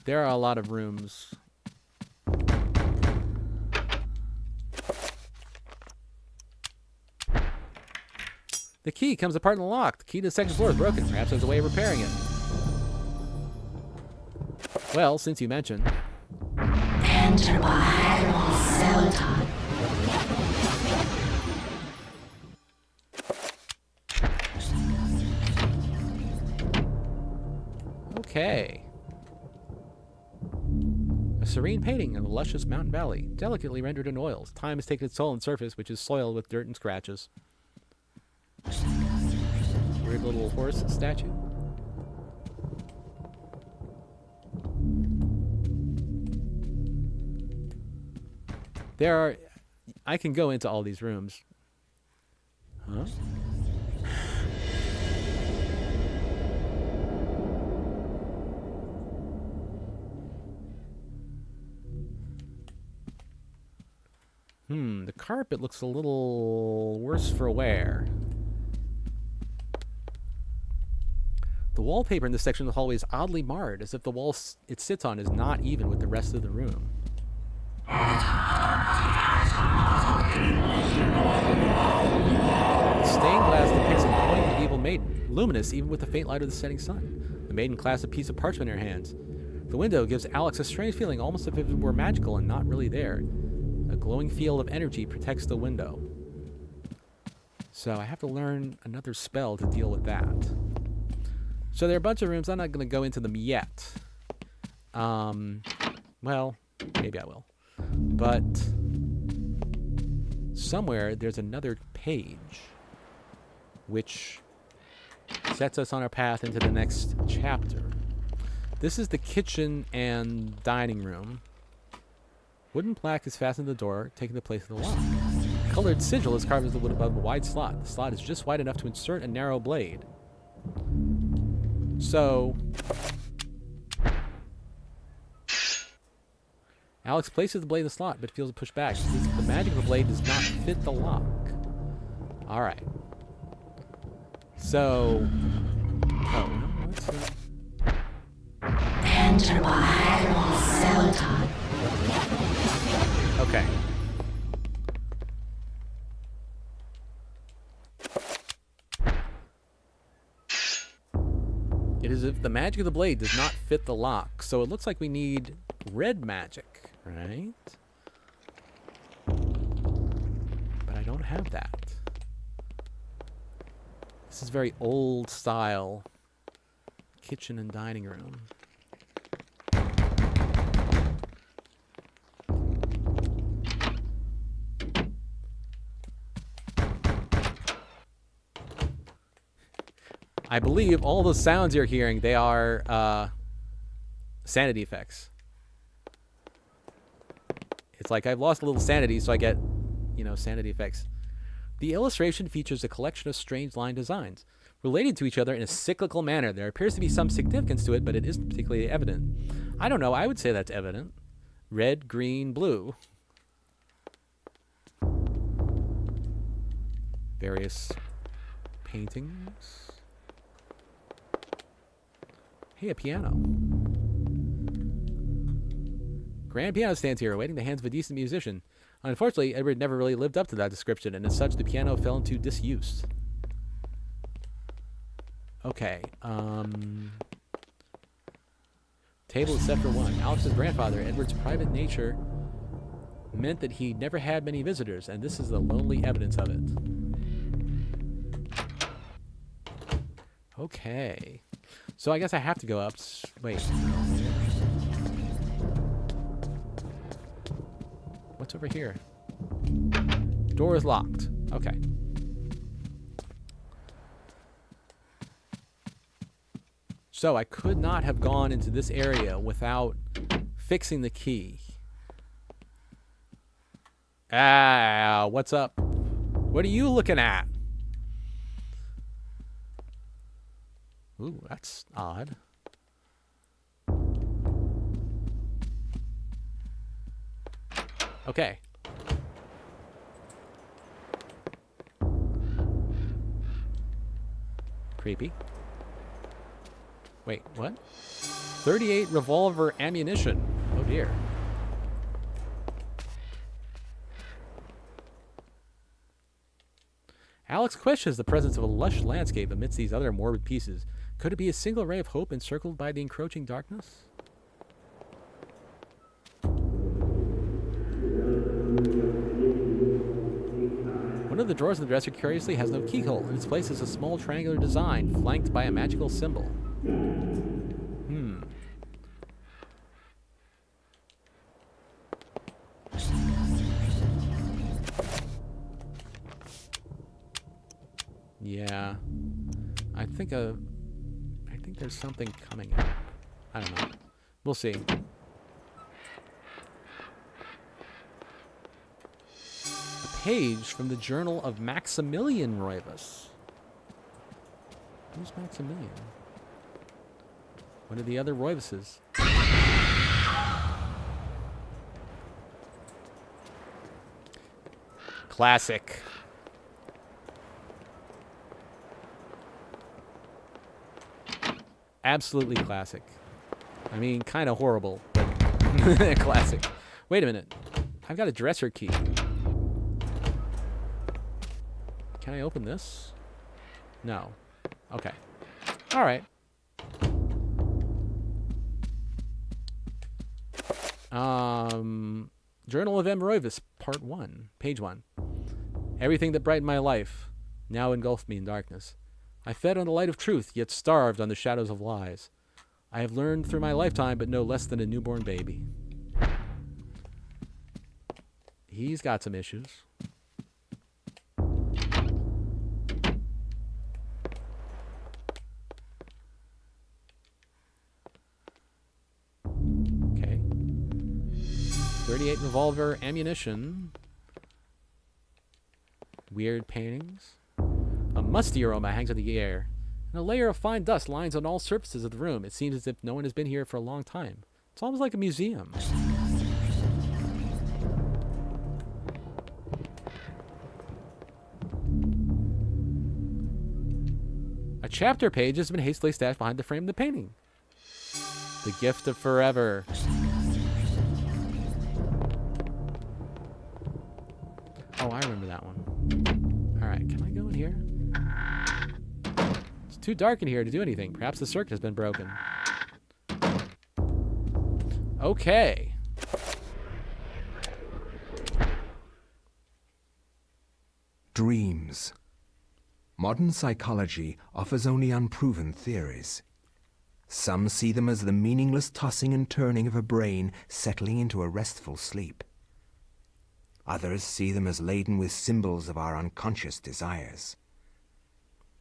There are a lot of rooms. The key comes apart in the lock. The key to the second floor is broken. Perhaps there's a way of repairing it. Well, since you mentioned. Enter by Celadon. Okay. A serene painting of a luscious mountain valley, delicately rendered in oils. Time has taken its toll on the surface, which is soiled with dirt and scratches. Weird little horse statue. There are... I can go into all these rooms. Huh? The carpet looks a little worse for wear. The wallpaper in this section of the hallway is oddly marred, as if the wall it sits on is not even with the rest of the room. The stained glass depicts a glowing medieval maiden, luminous even with the faint light of the setting sun. The maiden clasps a piece of parchment in her hands. The window gives Alex a strange feeling, almost as if it were magical and not really there. A glowing field of energy protects the window. So I have to learn another spell to deal with that. So there are a bunch of rooms. I'm not going to go into them yet. Well, maybe I will. But somewhere there's another page which sets us on our path into the next chapter. This is the kitchen and dining room. Wooden plaque is fastened to the door, taking the place of the lock. A colored sigil is carved into the wood above a wide slot. The slot is just wide enough to insert a narrow blade. So, Alex places the blade in the slot, but feels it pushed back. The magic of the blade does not fit the lock. Alright. So... Oh, no, let's see. Enter by Celadon. Okay. It is if the magic of the blade does not fit the lock. So it looks like we need red magic, right? But I don't have that. This is very old style kitchen and dining room. I believe all the sounds you're hearing, they are sanity effects. It's like I've lost a little sanity, so I get, you know, sanity effects. The illustration features a collection of strange line designs, related to each other in a cyclical manner. There appears to be some significance to it, but it isn't particularly evident. I don't know, I would say that's evident. Red, green, blue. Various paintings. Hey, a piano. Grand piano stands here, awaiting the hands of a decent musician. Unfortunately, Edward never really lived up to that description, and as such, the piano fell into disuse. Okay, Table is set for one. Alex's grandfather, Edward's private nature, meant that he never had many visitors, and this is the lonely evidence of it. Okay. So I guess I have to go up. Wait. What's over here? Door is locked. Okay. So I could not have gone into this area without fixing the key. Ah, what's up? What are you looking at? Ooh, that's odd. Okay. Creepy. Wait, what? 38 revolver ammunition. Oh dear. Alex questions the presence of a lush landscape amidst these other morbid pieces. Could it be a single ray of hope encircled by the encroaching darkness? One of the drawers of the dresser curiously has no keyhole. In its place is a small triangular design flanked by a magical symbol. Yeah. I think there's something coming up. I don't know. We'll see. A page from the journal of Maximilian Roivas. Who's Maximilian? One of the other Roivases. Classic. Absolutely classic. I mean, kind of horrible, but classic. Wait a minute. I've got a dresser key. Can I open this? No. Okay. All right. Journal of M. Roivas, Part 1, Page 1. Everything that brightened my life now engulfed me in darkness. I fed on the light of truth, yet starved on the shadows of lies. I have learned through my lifetime, but no less than a newborn baby. He's got some issues. Okay. 38 revolver ammunition. Weird paintings. A musty aroma hangs in the air, and a layer of fine dust lines on all surfaces of the room. It seems as if no one has been here for a long time. It's almost like a museum. A chapter page has been hastily stashed behind the frame of the painting. The Gift of Forever. Oh, I remember that one. All right, can I go in here? It's too dark in here to do anything. Perhaps the circuit has been broken. Okay. Dreams. Modern psychology offers only unproven theories. Some see them as the meaningless tossing and turning of a brain settling into a restful sleep. Others see them as laden with symbols of our unconscious desires.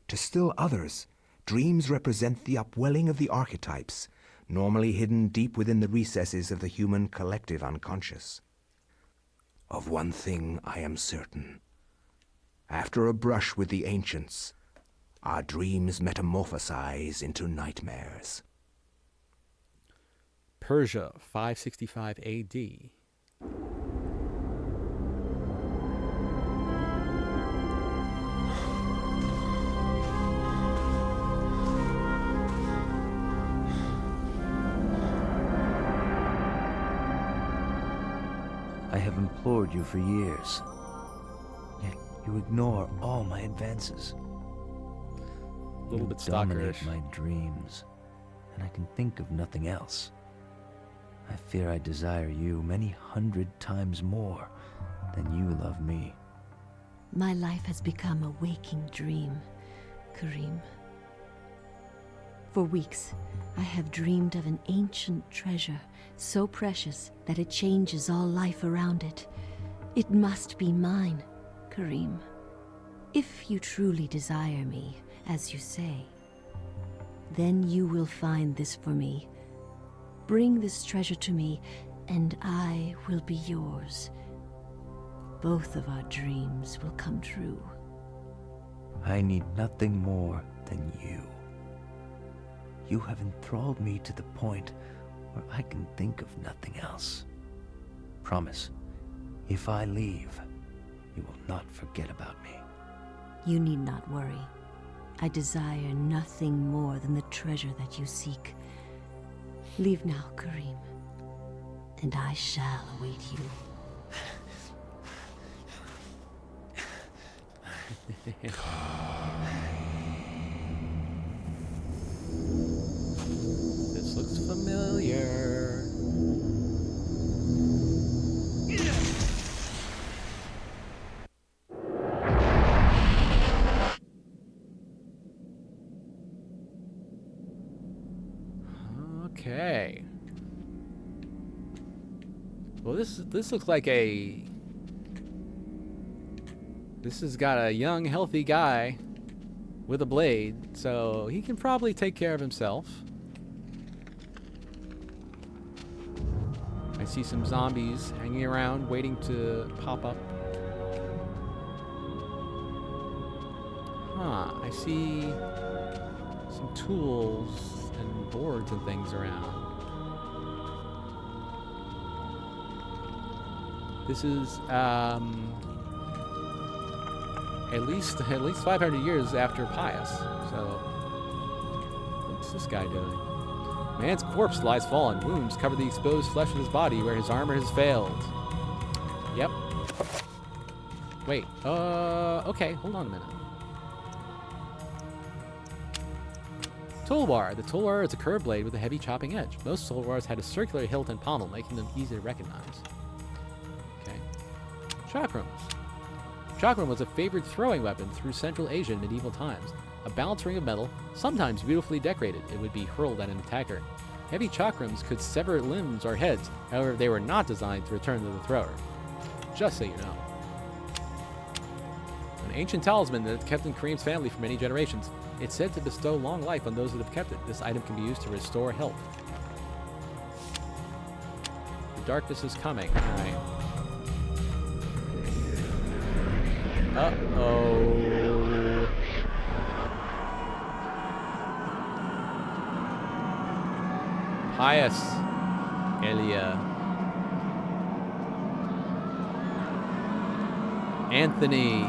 To still others, dreams represent the upwelling of the archetypes, normally hidden deep within the recesses of the human collective unconscious. Of one thing I am certain. After a brush with the ancients, our dreams metamorphosize into nightmares. Persia, 565 AD. I have implored you for years, yet you ignore all my advances. A little bit dominate stalkerish. my dreams, and I can think of nothing else. I fear I desire you many 100 times more than you love me. My life has become a waking dream, Karim. For weeks, I have dreamed of an ancient treasure, so precious that it changes all life around it. It must be mine. Karim, if you truly desire me, as you say, then you will find this for me. Bring this treasure to me, and I will be yours. Both of our dreams will come true. I need nothing more than you. You have enthralled me to the point where I can think of nothing else. Promise, if I leave, you will not forget about me. You need not worry. I desire nothing more than the treasure that you seek. Leave now, Karim, and I shall await you. This looks familiar. Okay. Well, this looks like a... This has got a young, healthy guy with a blade, so he can probably take care of himself. I see some zombies hanging around, waiting to pop up. Huh, I see some tools and boards and things around. This is, at least 500 years after Pius. So, what's this guy doing? Man's corpse lies fallen. Wounds cover the exposed flesh of his body where his armor has failed. Yep. Wait. Okay. Hold on a minute. Toolbar. The toolbar is a curved blade with a heavy chopping edge. Most toolbars had a circular hilt and pommel, making them easy to recognize. Okay. Chakrams. Chakram was a favored throwing weapon through Central Asia in medieval times. A balanced ring of metal, sometimes beautifully decorated, it would be hurled at an attacker. Heavy chakrams could sever limbs or heads, however they were not designed to return to the thrower. Just so you know. An ancient talisman that kept in Karim's family for many generations. It's said to bestow long life on those that have kept it. This item can be used to restore health. The darkness is coming. Alright. Uh-oh. Pius. Elia. Anthony.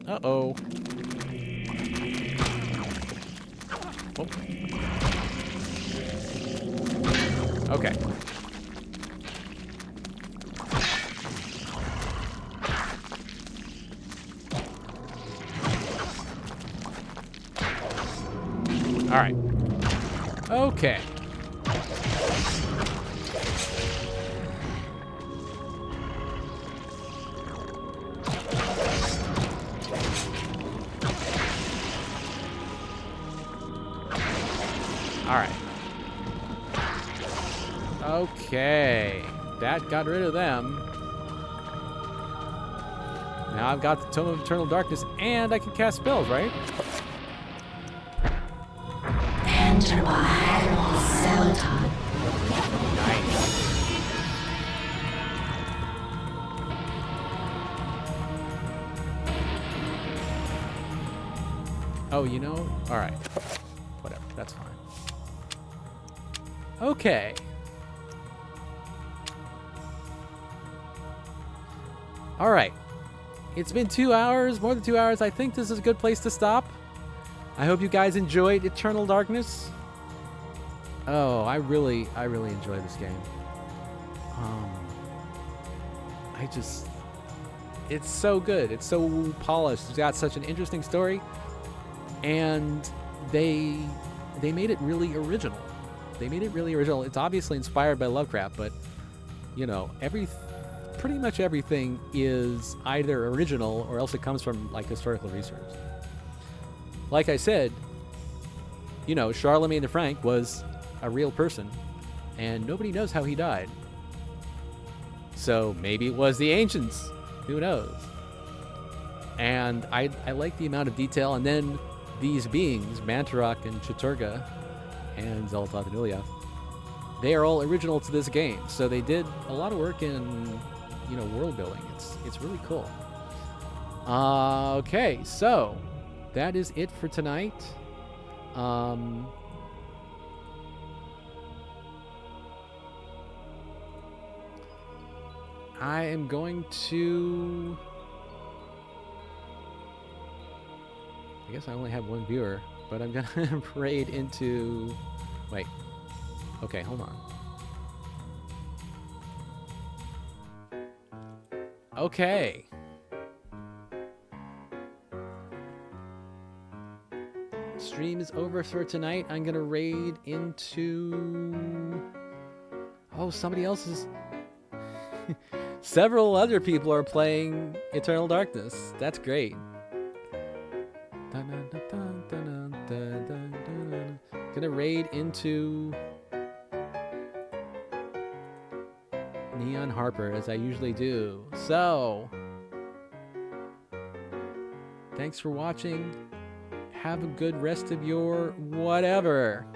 Uh-oh. Oh. Okay. All right. Okay. Okay, that got rid of them. Now I've got the Tome of Eternal Darkness, and I can cast spells, right? Enter my Celadon. Nice. Oh, you know? All right. Whatever, that's fine. Okay. All right. It's been 2 hours, more than 2 hours. I think this is a good place to stop. I hope you guys enjoyed Eternal Darkness. Oh, I really enjoy this game. It's so good. It's so polished. It's got such an interesting story, and they made it really original. They made it really original. It's obviously inspired by Lovecraft, but you know, pretty much everything is either original or else it comes from like historical research. Like I said, you know, Charlemagne the Frank was a real person, and nobody knows how he died. So maybe it was the ancients. Who knows? And I like the amount of detail. And then these beings, Mantarok and Chiturga and Zolototh and Ulyath, they are all original to this game. So they did a lot of work in, you know, world building. It's really cool. Okay, so that is it for tonight. I am going to... I guess I only have one viewer, but I'm going to raid into... Wait. Okay, hold on. Okay. Stream is over for tonight. I'm going to raid into... Oh, somebody else is... Several other people are playing Eternal Darkness. That's great. Gonna raid into Neon Harper as I usually do. So, thanks for watching. Have a good rest of your whatever.